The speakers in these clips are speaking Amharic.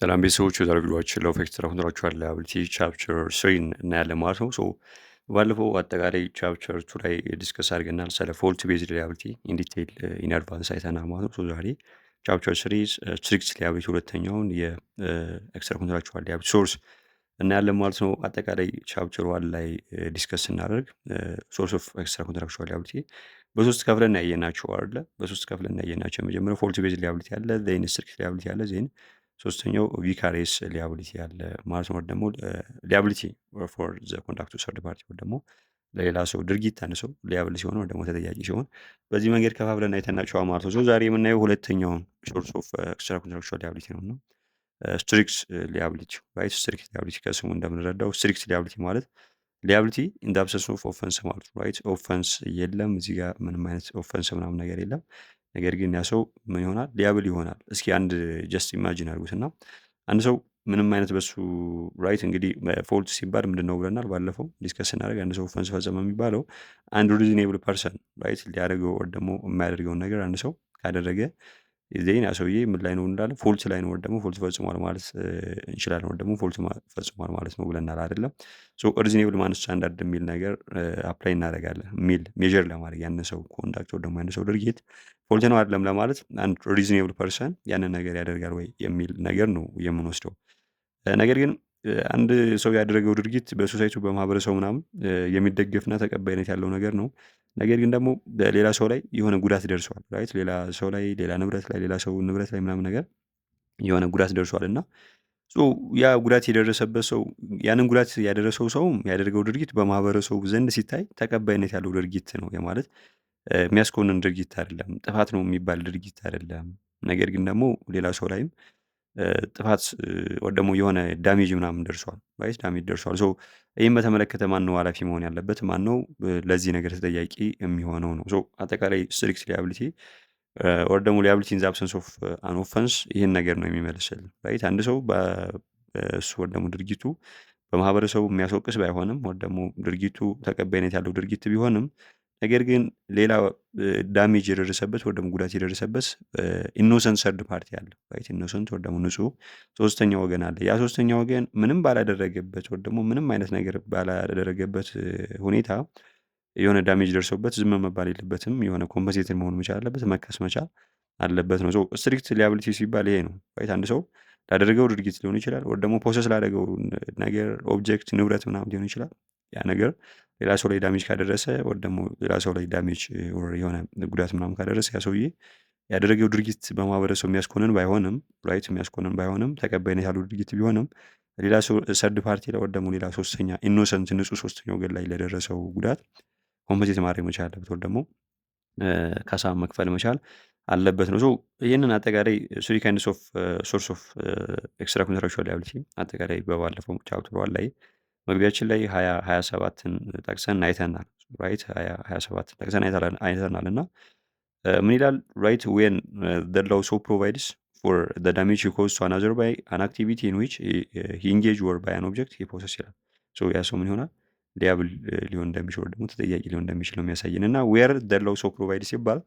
ሰላም ቤተሰቦች የዛሬው ቪዲዮአችን ሎው ኤክስትራ ኮንትራክቹዋል ላያቢሊቲ ቻፕተር 3 እናያለን ማለት ነው። ባለፈው አጠቃላይ ቻፕተር 2 ላይ ዲስከስ አድርገናል ስለ ፎልት ቤዝድ ላያቢሊቲ ኢን ዲቴይል ኢን አድቫንስ አይተናል ማለት ነው። ዛሬ ቻፕተር 3 ስትሪክት ላያቢሊቲ ሁለተኛውን የኤክስትራ ኮንትራክቹዋል ላያቢሊቲ ሶርስ እናያለን ማለት ነው። አጠቃላይ ቻፕተር 1 ላይ ዲስከስ ስናደርግ ሶርስ ኦፍ ኤክስትራ ኮንትራክቹዋል ላያቢሊቲ በሶስት ከፍለን ያየናቸው አይደለ? በሶስት ከፍለን ያየናቸው የመጀመሪያው ፎልት ቤዝድ ላያቢሊቲ አለ፣ ዜን ስትሪክት ላያቢሊቲ አለ፣ ዜን ሶስተኛው ቪካሪየስ ሊያቢሊቲ ያለ ማለት ነው። ደግሞ ሊያቢሊቲ ፎር ዘ ኮንዳክቱ ሰርድ ፓርቲ ደግሞ ለሌላ ሰው ድርጊት አንድ ሰው ሊያብል ሲሆን ወይ ደግሞ ተጠያቂ ሲሆን በዚህ መንገድ ከፋፍለን አይተናቸዋል ማለት ነው። ዛሬ የምናየው ሁለተኛውን ሶርስ ኦፍ ኤክስትራ ኮንትራክቹዋል ሊያቢሊቲ ነው። ስትሪክት ሊያቢሊቲ ራይት። ስትሪክት ሊያቢሊቲ ከስሙ እንደምንረዳው ስትሪክት ሊያቢሊቲ ማለት ሊያቢሊቲ ኢን ዘ አብሰንስ ኦፍ ኦፈንስ ማለት ነው። ራይት። ኦፈንስ የለም እዚህ ጋር ምንም አይነት ኦፈንስ ምናምን ነገር የለም። ነገር ግን ያ ሰው ምን ይሆናል? ሊያብል ይሆናል። እስኪ አንድ ጀስት ኢማጂን አድርጉት እና አንድ ሰው ምንም አይነት በሱ ራይት እንግዲህ ፎልት ሲባል ምንድን ነው ብለናል ባለፈው ዲስከስ ስናደርግ አንድ ሰው ኦፈንስ ፈጸመ የሚባለው አንድ ሪዝኔብል ፐርሰን ራይት ሊያደርገው ወር ደግሞ የሚያደርገውን ነገር አንድ ሰው ካደረገ ዜና ሰውዬ ምን ላይ ነው እንዳለ ፎልት ላይ ነው ወር ደግሞ ፎልት ፈጽሟል ማለት እንችላለን፣ ወር ደግሞ ፎልት ፈጽሟል ማለት ነው ብለናል አይደለም። ሪዝኔብል ማን ስታንዳርድ የሚል ነገር አፕላይ እናደርጋለን የሚል ሜዥር ለማድረግ ያን ሰው ኮንዳክት ወር ደግሞ ያን ሰው ድርጊት ፎልት ነው አይደለም ለማለት አንድ ሪዝኔብል ፐርሰን ያንን ነገር ያደርጋል ወይ የሚል ነገር ነው የምንወስደው። ነገር ግን አንድ ሰው ያደረገው ድርጊት በሶሳይቲው በማህበረሰቡ ምናምን የሚደገፍና ተቀባይነት ያለው ነገር ነው። ነገር ግን ደግሞ ሌላ ሰው ላይ የሆነ ጉዳት ደርሷል ራይት። ሌላ ሰው ላይ፣ ሌላ ንብረት ላይ፣ ሌላ ሰው ንብረት ላይ ምናምን ነገር የሆነ ጉዳት ደርሷል እና ያ ጉዳት የደረሰበት ሰው ያንን ጉዳት ያደረሰው ሰውም ያደረገው ድርጊት በማህበረሰቡ ዘንድ ሲታይ ተቀባይነት ያለው ድርጊት ነው። ማለት የሚያስኮንን ድርጊት አይደለም፣ ጥፋት ነው የሚባል ድርጊት አይደለም። ነገር ግን ደግሞ ሌላ ሰው ላይም ጥፋት ወይ ደግሞ የሆነ ዳሜጅ ምናምን ደርሷል ራይት። ዳሜጅ ደርሷል። ይህም በተመለከተ ማን ነው ኃላፊ መሆን ያለበት? ማን ነው ለዚህ ነገር ተጠያቂ የሚሆነው ነው? አጠቃላይ ስትሪክት ሊያቢሊቲ ወር ደግሞ ሊያቢሊቲ ኢን ዘ አብሰንስ ኦፍ አን ኦፈንስ ይህን ነገር ነው የሚመልስልን ራይት። አንድ ሰው በእሱ ወር ደግሞ ድርጊቱ በማህበረሰቡ የሚያስወቅስ ባይሆንም ወር ደግሞ ድርጊቱ ተቀባይነት ያለው ድርጊት ቢሆንም ነገር ግን ሌላ ዳሜጅ የደረሰበት ወይ ደግሞ ጉዳት የደረሰበት ኢኖሰንት ሰርድ ፓርቲ አለ ራይት። ኢኖሰንት ወይ ደግሞ ንጹህ ሶስተኛ ወገን አለ። ያ ሶስተኛ ወገን ምንም ባላደረገበት ወይ ደግሞ ምንም አይነት ነገር ባላደረገበት ሁኔታ የሆነ ዳሜጅ ደርሶበት ዝም መባል የለበትም። የሆነ ኮምፐንሴትድ መሆን መቻል አለበት፣ መከስ መቻል አለበት ነው። ስትሪክት ሊያቢሊቲ ሲባል ይሄ ነው ራይት። አንድ ሰው ላደረገው ድርጊት ሊሆን ይችላል ወይ ደግሞ ፖሰስ ላደረገው ነገር ኦብጀክት፣ ንብረት ምናምን ሊሆን ይችላል። ያ ነገር ሌላ ሰው ላይ ዳሜጅ ካደረሰ ወይ ደግሞ ሌላ ሰው ላይ ዳሜጅ የሆነ ጉዳት ምናምን ካደረሰ ያ ሰውዬ ያደረገው ድርጊት በማህበረሰቡ የሚያስኮንን ባይሆንም ራይት የሚያስኮንን ባይሆንም ተቀባይነት ያለው ድርጊት ቢሆንም ሌላ ሰው ሰርድ ፓርቲ ላይ ወይ ደግሞ ሌላ ሶስተኛ ኢኖሰንት ንጹህ ሶስተኛ ወገን ላይ ለደረሰው ጉዳት ኮምፐንሴት ማድረግ መቻል አለበት ወይ ደግሞ ካሳ መክፈል መቻል አለበት ነው። ይህንን አጠቃላይ ስሪ ካይንድስ ኦፍ ሶርስ ኦፍ ኤክስትራ ኮንትራክቹዋል ላያቢሊቲ አጠቃላይ በባለፈው ቻፕተር ዋን ላይ መግቢያችን ላይ 27ን ጠቅሰን አይተናል ራይት። 27ን ጠቅሰን አይተናል እና ምን ይላል ራይት ዌን ዘ ላው ሶ ፕሮቫይድስ ፎር ዘ ዳሜጅ ሂ ኮዝድ ቱ አናዘር ባይ አን አክቲቪቲ ኢን ዊች ሂ ኢንጌጅ ወር ባይ አን ኦብጀክት ሂ ፖሰስ ይላል። ያ ሰው ምን ይሆናል? ሊያብል ሊሆን እንደሚችል ወይ ደግሞ ተጠያቂ ሊሆን እንደሚችል ነው የሚያሳየን። እና ዌር ዘ ላው ሶ ፕሮቫይድስ ሲባል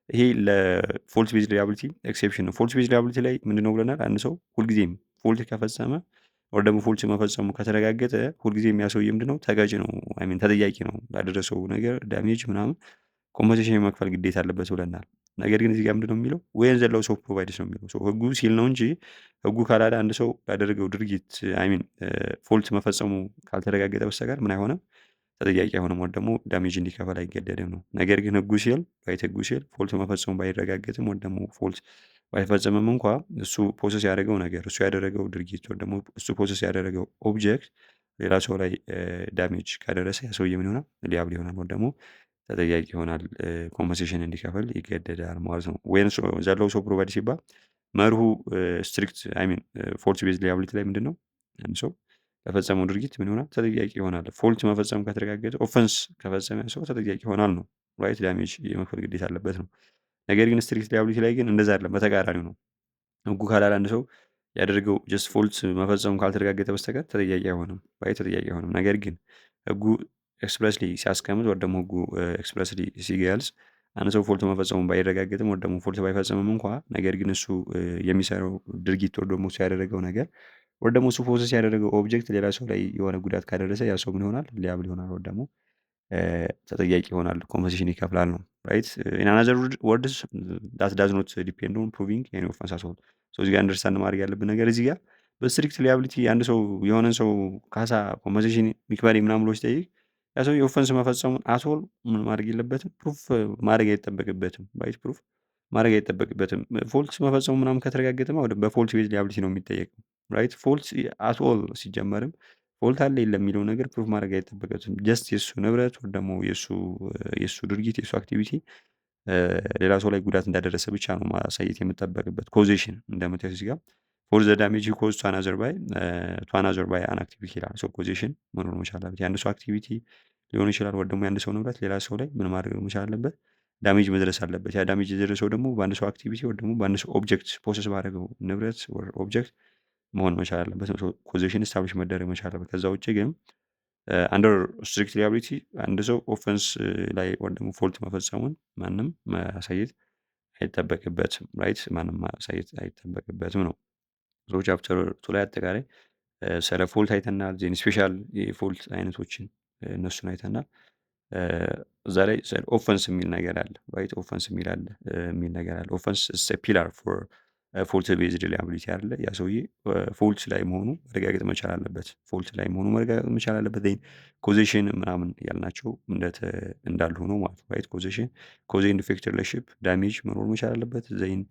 ይሄ ለፎልት ቤዝድ ሊያቢሊቲ ኤክሴፕሽን ነው። ፎልት ቤዝድ ሊያቢሊቲ ላይ ምንድነው ብለናል? አንድ ሰው ሁልጊዜም ፎልት ከፈጸመ ወይ ደግሞ ፎልት መፈጸሙ ከተረጋገጠ ሁልጊዜ የሚያሰውዬ ምንድነው? ተጋጭ ነው፣ ተጠያቂ ነው። ላደረሰው ነገር ዳሜጅ ምናምን ኮምፐንሴሽን የመክፈል ግዴታ አለበት ብለናል። ነገር ግን እዚህ ጋር ምንድነው የሚለው? ዌን ዘ ላው ኦፍ ፕሮቫይድስ ነው የሚለው። ህጉ ሲል ነው እንጂ ህጉ ካላለ አንድ ሰው ያደረገው ድርጊት ፎልት መፈጸሙ ካልተረጋገጠ በስተቀር ምን አይሆንም? ተጠያቂ አይሆንም ወይ ደግሞ ዳሜጅ እንዲከፈል አይገደድም ነው። ነገር ግን ህጉ ሲል ራይት፣ ህጉ ሲል ፎልት መፈጸሙ ባይረጋገጥም ወይ ደግሞ ፎልት ባይፈጸምም እንኳ እሱ ፕሮሰስ ያደረገው ነገር፣ እሱ ያደረገው ድርጊት ወይ ደግሞ እሱ ፕሮሰስ ያደረገው ኦብጀክት ሌላ ሰው ላይ ዳሜጅ ካደረሰ ያ ሰውዬ ምን ይሆናል? ሊያብል ይሆናል ወይ ደግሞ ተጠያቂ ይሆናል፣ ኮምፐንሴሽን እንዲከፍል ይገደዳል ማለት ነው። ወይም ዘ ላው ኦፍ ፕሮቫይድ ሲባል መርሁ ስትሪክት ፎልት ቤዝድ ሊያቢሊቲ ላይ ምንድን ነው? አንድ ሰው ለፈጸመው ድርጊት ምን ይሆናል? ተጠያቂ ይሆናል። ፎልት መፈጸሙ ከተረጋገጠ ኦፈንስ ከፈጸመ ሰው ተጠያቂ ይሆናል ነው ራይት። ዳሜጅ የመክፈል ግዴታ አለበት ነው። ነገር ግን ስትሪክት ሊያቢሊቲ ላይ ግን እንደዛ አይደለም፣ በተቃራኒው ነው። ህጉ ካላለ አንድ ሰው ያደረገው ጀስት ፎልት መፈጸሙ ካልተረጋገጠ በስተቀር ተጠያቂ አይሆንም ራይት፣ ተጠያቂ አይሆንም። ነገር ግን ህጉ ኤክስፕረስሊ ሲያስቀምጥ ወይ ደግሞ ህጉ ኤክስፕረስሊ ሲገልጽ አንድ ሰው ፎልት መፈጸሙን ባይረጋገጥም ወይ ደግሞ ፎልት ባይፈጽምም እንኳ ነገር ግን እሱ የሚሰራው ድርጊት ወይ ደግሞ እሱ ያደረገው ነገር ወይ ደግሞ እሱ ፕሮሰስ ያደረገው ኦብጀክት ሌላ ሰው ላይ የሆነ ጉዳት ካደረሰ ያ ሰው ምን ይሆናል? ሊያብል ይሆናል ወይ ደግሞ ተጠያቂ ይሆናል፣ ኮምፐንሴሽን ይከፍላል ነው። ራይት ኢን አናዘር ወርድስ ዳት ዳዝ ኖት ዲፔንድ ኦን ፕሩቪንግ ኤኒ ኦፈንስ አት ኦል። ሶ እዚህ ጋር አንደርስታንድ ማድረግ ያለብን ነገር እዚህ ጋር በስትሪክት ሊያቢሊቲ አንድ ሰው የሆነን ሰው ካሳ ኮምፐንሴሽን ይክፈለኝ ምናምን ብሎ ሲጠይቅ ያ ሰው የኦፈንስ መፈጸሙን አትሆል ምን ማድረግ የለበትም ፕሩፍ ማድረግ አይጠበቅበትም። ራይት ፕሩፍ ማድረግ አይጠበቅበትም። ፎልት መፈጸሙ ምናምን ከተረጋገጠማ ወደ በፎልት ቤዝ ሊያቢሊቲ ነው የሚጠየቀው። ራይት ፎልት አትኦል ሲጀመርም ፎልት አለ የለም የሚለው ነገር ፕሩፍ ማድረግ አይጠበቅበትም። ጀስት የእሱ ንብረት ወይ ደግሞ የእሱ ድርጊት የእሱ አክቲቪቲ ሌላ ሰው ላይ ጉዳት እንዳደረሰ ብቻ ነው ማሳየት የምጠበቅበት። ኮዜሽን እንደምታዩት እዚህ ጋር ፎር ዘ ዳሜጅ ኮዝ ቱ አናዘር ባይ አን አክቲቪቲ ይላል። ሶ ኮዜሽን መኖር መቻል አለበት። የአንድ ሰው አክቲቪቲ ሊሆን ይችላል ወይ ደግሞ የአንድ ሰው ንብረት ሌላ ሰው ላይ ምን ማድረግ መቻል አለበት? ዳሜጅ መድረስ አለበት። ያ ዳሜጅ የደረሰው ደግሞ በአንድ ሰው አክቲቪቲ ወይ ደግሞ በአንድ ሰው ኦብጀክት ፕሮሰስ ባደረገው ንብረት ኦብጀክት መሆን መቻል አለበት። ኮዜሽን ስታብሊሽ መደረግ መቻል አለበት። ከዛ ውጭ ግን አንደር ስትሪክት ሊያቢሊቲ አንድ ሰው ኦፈንስ ላይ ወይ ደግሞ ፎልት መፈጸሙን ማንም ማሳየት አይጠበቅበትም። ራይት ማንም ማሳየት አይጠበቅበትም ነው። ሶ ቻፕተር ቱ ላይ አጠቃላይ ስለ ፎልት አይተናል። ዜን ስፔሻል የፎልት አይነቶችን እነሱን አይተናል። እዛ ላይ ኦፈንስ የሚል ነገር አለ። ራይት ኦፈንስ የሚል ነገር አለ። ኦፈንስ ፒላር ፎር ፎልት ቤዝድ ሊያቢሊቲ አለ። ያ ሰውዬ ፎልት ላይ መሆኑ መረጋገጥ መቻል አለበት። ፎልት ላይ መሆኑ መረጋገጥ መቻል አለበት። ኮዜሽን ምናምን ያልናቸው እንዳሉ ሆኖ ማለት ራይት ኮዜሽን ኮዝ ኤንድ ኢፌክት ሪሌሽንሺፕ ዳሜጅ መኖር መቻል አለበት። ዘይን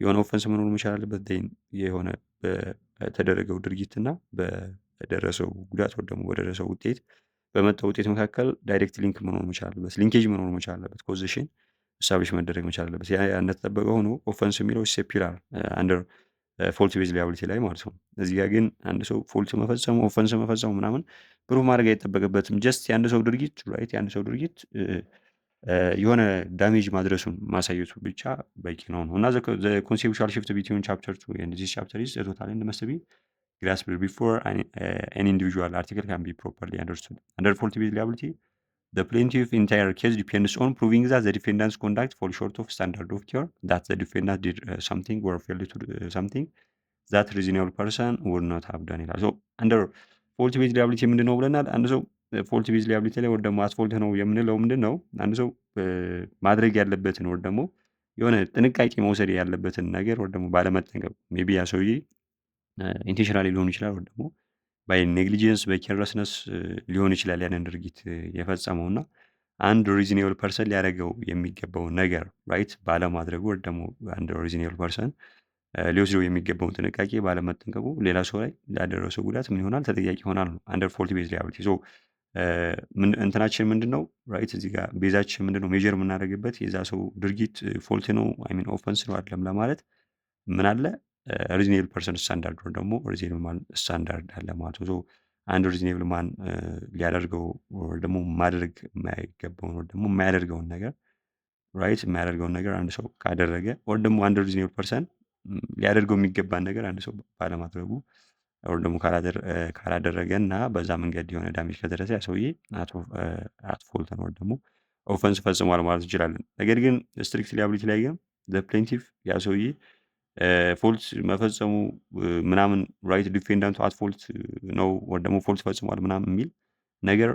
የሆነ ኦፈንስ መኖር መቻል አለበት። ዘይን የሆነ በተደረገው ድርጊትና በደረሰው ጉዳት ወይ ደግሞ በደረሰው ውጤት በመጣው ውጤት መካከል ዳይሬክት ሊንክ መኖር መቻል አለበት። ሊንኬጅ መኖር መቻል አለበት። ኮዜሽን ስታብሊሽ መደረግ መቻል አለበት። ያ እንደተጠበቀ ሆኖ ኦፈንስ የሚለው ሴፒላር አንደር ፎልት ቤዝ ሊያቢሊቲ ላይ ማለት ነው። እዚህ ጋር ግን አንድ ሰው ፎልት መፈጸሙ ኦፈንስ መፈጸሙ ምናምን ፕሩፍ ማድረግ አይጠበቅበትም። ጀስት የአንድ ሰው ድርጊት ራይት የአንድ ሰው ድርጊት የሆነ ዳሜጅ ማድረሱን ማሳየቱ ብቻ በቂ ነው እና ኮንሴፕቹዋል ሽፍት ቢትዊን ቻፕተር ቱ ኤንድ ዚስ ቻፕተር ኢዝ ቶታሊ መስት ቢ grasped before an individual article can be properly understood. Under fault based liability, the plaintiff's entire case depends on proving that the defendant's conduct falls short of standard of care, that the defendant did something or failed to do something that reasonable person would not have done ይላል። ሶ አንደር ፎልት ቤዝ ሊያቢሊቲ ምንድን ነው ብለናል? አንድ ሰው ፎልት ቤዝ ሊያቢሊቲ ላይ ወይ ደግሞ አትፎልት ነው የምንለው ምንድን ነው? አንድ ሰው ማድረግ ያለበትን ወይ ደግሞ የሆነ ጥንቃቄ መውሰድ ያለበትን ነገር ወይ ደግሞ ባለመጠንቀቅ ሜይ ቢ ያ ሰውዬ ኢንቴንሽናሊ ሊሆን ይችላል ወይ ደግሞ ባይ ኔግሊጀንስ በኬርለስነስ ሊሆን ይችላል ያንን ድርጊት የፈጸመው እና አንድ ሪዝኔብል ፐርሰን ሊያደርገው የሚገባውን ነገር ራይት ባለማድረጉ ወይ ደግሞ አንድ ሪዝኔብል ፐርሰን ሊወስደው የሚገባውን ጥንቃቄ ባለመጠንቀቁ ሌላ ሰው ላይ ላደረሰው ጉዳት ምን ይሆናል? ተጠያቂ ይሆናል ነው አንደር ፎልት ቤዝ ሊያቢሊቲ። ሶ እንትናችን ምንድን ነው ራይት እዚህ ጋር ቤዛችን ምንድን ነው ሜጀር የምናደርግበት የዛ ሰው ድርጊት ፎልት ነው ሚን ኦፈንስ ነው አይደለም ለማለት ምን አለ ሪዝኔብል ፐርሰን ስታንዳርድ ወይ ደግሞ ሪዝኔብል ማን ስታንዳርድ አለ ማለት ነው። አንድ ሪዝኔብል ማን ሊያደርገው ወይ ደግሞ ማድረግ የማይገባውን ወይ ደግሞ የማያደርገውን ነገር ራይት የማያደርገውን ነገር አንድ ሰው ካደረገ ወይ ደግሞ አንድ ሪዝኔብል ፐርሰን ሊያደርገው የሚገባን ነገር አንድ ሰው ባለማድረጉ ወይ ደግሞ ካላደረገ እና በዛ መንገድ የሆነ ዳሜጅ ከደረሰ ያ ሰውዬ አትፎልት ነው ወይ ደግሞ ኦፈንስ ፈጽሟል ማለት እንችላለን። ነገር ግን ስትሪክት ሊያቢሊቲ ላይ ግን ፕሌንቲፍ ያ ሰውዬ ፎልት መፈጸሙ ምናምን ራይት ዲፌንዳንቱ አትፎልት ነው ወይ ደግሞ ፎልት ፈጽሟል ምናምን የሚል ነገር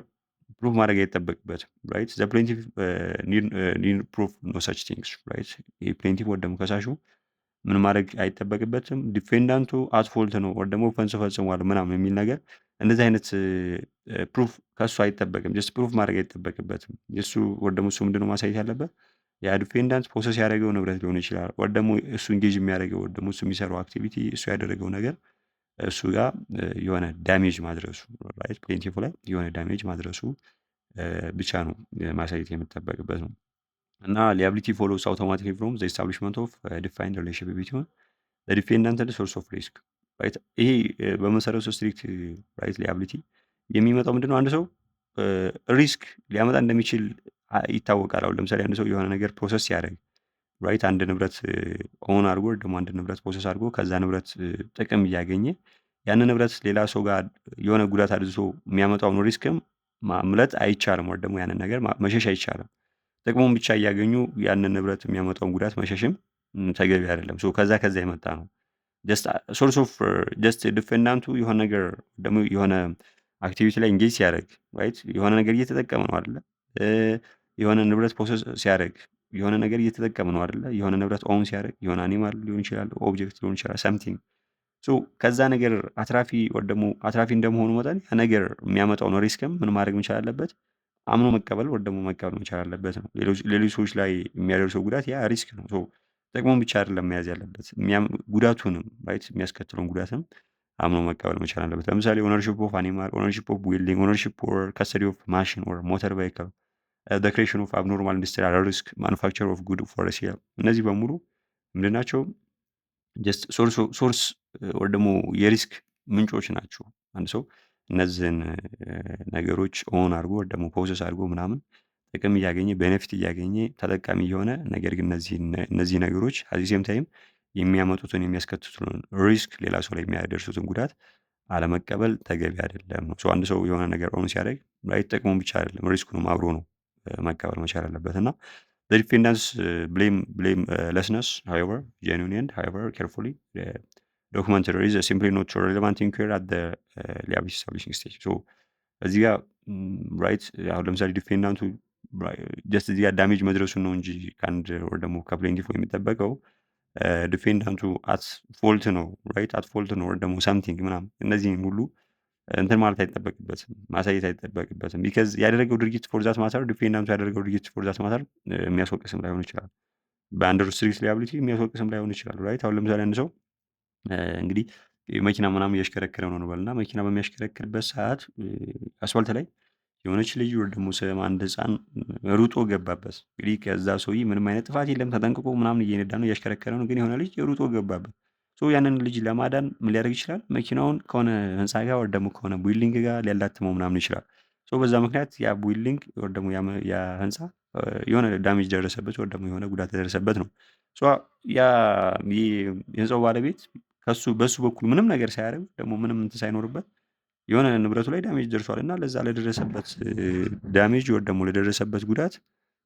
ፕሩፍ ማድረግ አይጠበቅበትም። ራይት ዘ ፕሌንቲፍ ኒድ ፕሩፍ ኖ ሰች ቲንግስ ራይት ፕሌንቲፍ ወይ ደግሞ ከሳሹ ምን ማድረግ አይጠበቅበትም። ዲፌንዳንቱ አትፎልት ነው ወይ ደግሞ ኦፈንስ ፈጽሟል ምናምን የሚል ነገር እንደዚህ አይነት ፕሩፍ ከሱ አይጠበቅም። ጀስት ፕሩፍ ማድረግ አይጠበቅበትም። የሱ ወይ ደግሞ እሱ ምንድነው ማሳየት ያለበት ያ ዲፌንዳንት ፕሮሰስ ያደረገው ንብረት ሊሆን ይችላል ወይ ደግሞ እሱ ኢንጌጅ የሚያደርገው ወይ ደግሞ እሱ የሚሰራው አክቲቪቲ እሱ ያደረገው ነገር እሱ ጋር የሆነ ዳሜጅ ማድረሱ ራይት ፕሌንቲፉ ላይ የሆነ ዳሜጅ ማድረሱ ብቻ ነው ማሳየት የምጠበቅበት ነው። እና ሊያቢሊቲ ፎሎውስ አውቶማቲክሊ ፍሮም ዘ ኤስታብሊሽመንት ኦፍ ዲፋይንድ ሪሌሽንሺፕ ቢትዊን ዘ ዲፌንዳንት ኤንድ ሶርስ ኦፍ ሪስክ ራይት። ይሄ በመሰረቱ ስትሪክት ራይት ሊያቢሊቲ የሚመጣው ምንድነው አንድ ሰው ሪስክ ሊያመጣ እንደሚችል ይታወቃል። አሁን ለምሳሌ አንድ ሰው የሆነ ነገር ፕሮሰስ ሲያደርግ ራይት አንድ ንብረት ኦን አድርጎ ደግሞ አንድ ንብረት ፕሮሰስ አድርጎ ከዛ ንብረት ጥቅም እያገኘ ያንን ንብረት ሌላ ሰው ጋር የሆነ ጉዳት አድርሶ የሚያመጣውን ሪስክም ማምለጥ አይቻልም ወይ ደግሞ ያንን ነገር መሸሽ አይቻልም። ጥቅሙን ብቻ እያገኙ ያንን ንብረት የሚያመጣውን ጉዳት መሸሽም ተገቢ አይደለም። ሶ ከዛ የመጣ ነው። ጀስት ሶርስ ኦፍ ጀስት ዲፌንዳንቱ የሆነ ነገር ደግሞ የሆነ አክቲቪቲ ላይ ኢንጌጅ ሲያደርግ ራይት የሆነ ነገር እየተጠቀመ ነው አይደለ? እ የሆነ ንብረት ፕሮሰስ ሲያደርግ የሆነ ነገር እየተጠቀመ ነው አይደለ? የሆነ ንብረት ኦውን ሲያደርግ የሆነ አኒማል ሊሆን ይችላል፣ ኦብጀክት ሊሆን ይችላል፣ ሰምቲንግ ሶ ከዛ ነገር አትራፊ ወይ ደግሞ አትራፊ እንደመሆኑ መጠን ያ ነገር የሚያመጣውን ሪስክም ምን ማድረግ መቻል አለበት? አምኖ መቀበል ወይ ደግሞ መቀበል መቻል አለበት ነው። ሌሎች ሰዎች ላይ የሚያደርሰው ጉዳት ያ ሪስክ ነው። ሶ ጥቅሙን ብቻ አይደለም መያዝ ያለበት ጉዳቱንም ራይት የሚያስከትለውን ጉዳትም አምኖ መቀበል መቻል አለበት። ለምሳሌ ኦነርሺፕ ኦፍ አኒማል፣ ኦነርሺፕ ኦፍ ቢልዲንግ፣ ኦነርሺፕ ኦር ከስተዲ ኦፍ ማሽን ኦር ሞተር ቬሂክል፣ ዘ ክሬሽን ኦፍ አብኖርማል ኢንዱስትሪያል ሪስክ፣ ማኑፋክቸር ኦፍ ጉድ ፎር ሴል እነዚህ በሙሉ ምንድን ናቸው? ጀስት ሶርስ ወይ ደግሞ የሪስክ ምንጮች ናቸው። አንድ ሰው እነዚህን ነገሮች ኦን አድርጎ ወይ ደግሞ ፕሮሰስ አድርጎ ምናምን ጥቅም እያገኘ ቤኔፊት እያገኘ ተጠቃሚ እየሆነ ነገር ግን እነዚህ ነገሮች አዚ ሴም ታይም የሚያመጡትን የሚያስከትቱን ሪስክ ሌላ ሰው ላይ የሚያደርሱትን ጉዳት አለመቀበል ተገቢ አይደለም ነው። አንድ ሰው የሆነ ነገር ኦን ሲያደርግ ራይት ጥቅሙን ብቻ አይደለም ሪስኩንም አብሮ ነው መቀበል መቻል አለበት እና the defendants blamelessness, however, genuine and however carefully documented is simply not relevant inquiry at the liability establishing stage. So እዚህ ጋር ራይት አሁን ለምሳሌ ዲፌንዳንቱ ጀስት እዚህ ጋር ዳሜጅ መድረሱን ነው እንጂ ከአንድ ወር ደግሞ ከፕሌንቲፉ የሚጠበቀው ዲፌንዳንቱ አት ፎልት ነው ራይት አት ፎልት ነው ወር ደግሞ ሳምቲንግ ምናምን እነዚህም ሁሉ እንትን ማለት አይጠበቅበትም ማሳየት አይጠበቅበትም። ቢካዝ ያደረገው ድርጊት ፎር ዛት ማተር ዲፌንዳንቱ ያደረገው ድርጊት ፎር ዛት ማተር የሚያስወቅስም ላይሆን ይችላል። በአንደር ስትሪክት ሊያቢሊቲ የሚያስወቅስም ላይሆን ይችላል። ራይት አሁን ለምሳሌ አንድ ሰው እንግዲህ መኪና ምናምን እያሽከረከረ ነው በልና መኪና በሚያሽከረክርበት ሰዓት አስፋልት ላይ የሆነች ልጅ ወይ ደግሞ አንድ ህፃን ሩጦ ገባበት። እንግዲህ ከዛ ሰውዬ ምንም አይነት ጥፋት የለም ተጠንቅቆ ምናምን እየነዳ ነው እያሽከረከረ ነው። ግን የሆነ ልጅ ሩጦ ገባበት። ያንን ልጅ ለማዳን ምን ሊያደርግ ይችላል? መኪናውን ከሆነ ህንፃ ጋር ወይ ደግሞ ከሆነ ቢልዲንግ ጋር ሊያላትመው ምናምን ይችላል። በዛ ምክንያት ያ ቢልዲንግ ወይ ደግሞ ያ ህንፃ የሆነ ዳሜጅ ደረሰበት ወይ ደግሞ የሆነ ጉዳት ደረሰበት ነው። ያ የህንፃው ባለቤት በሱ በኩል ምንም ነገር ሳያደርግ ደግሞ ምንም እንትን ሳይኖርበት የሆነ ንብረቱ ላይ ዳሜጅ ደርሷል እና ለዛ ለደረሰበት ዳሜጅ ወይ ደግሞ ለደረሰበት ጉዳት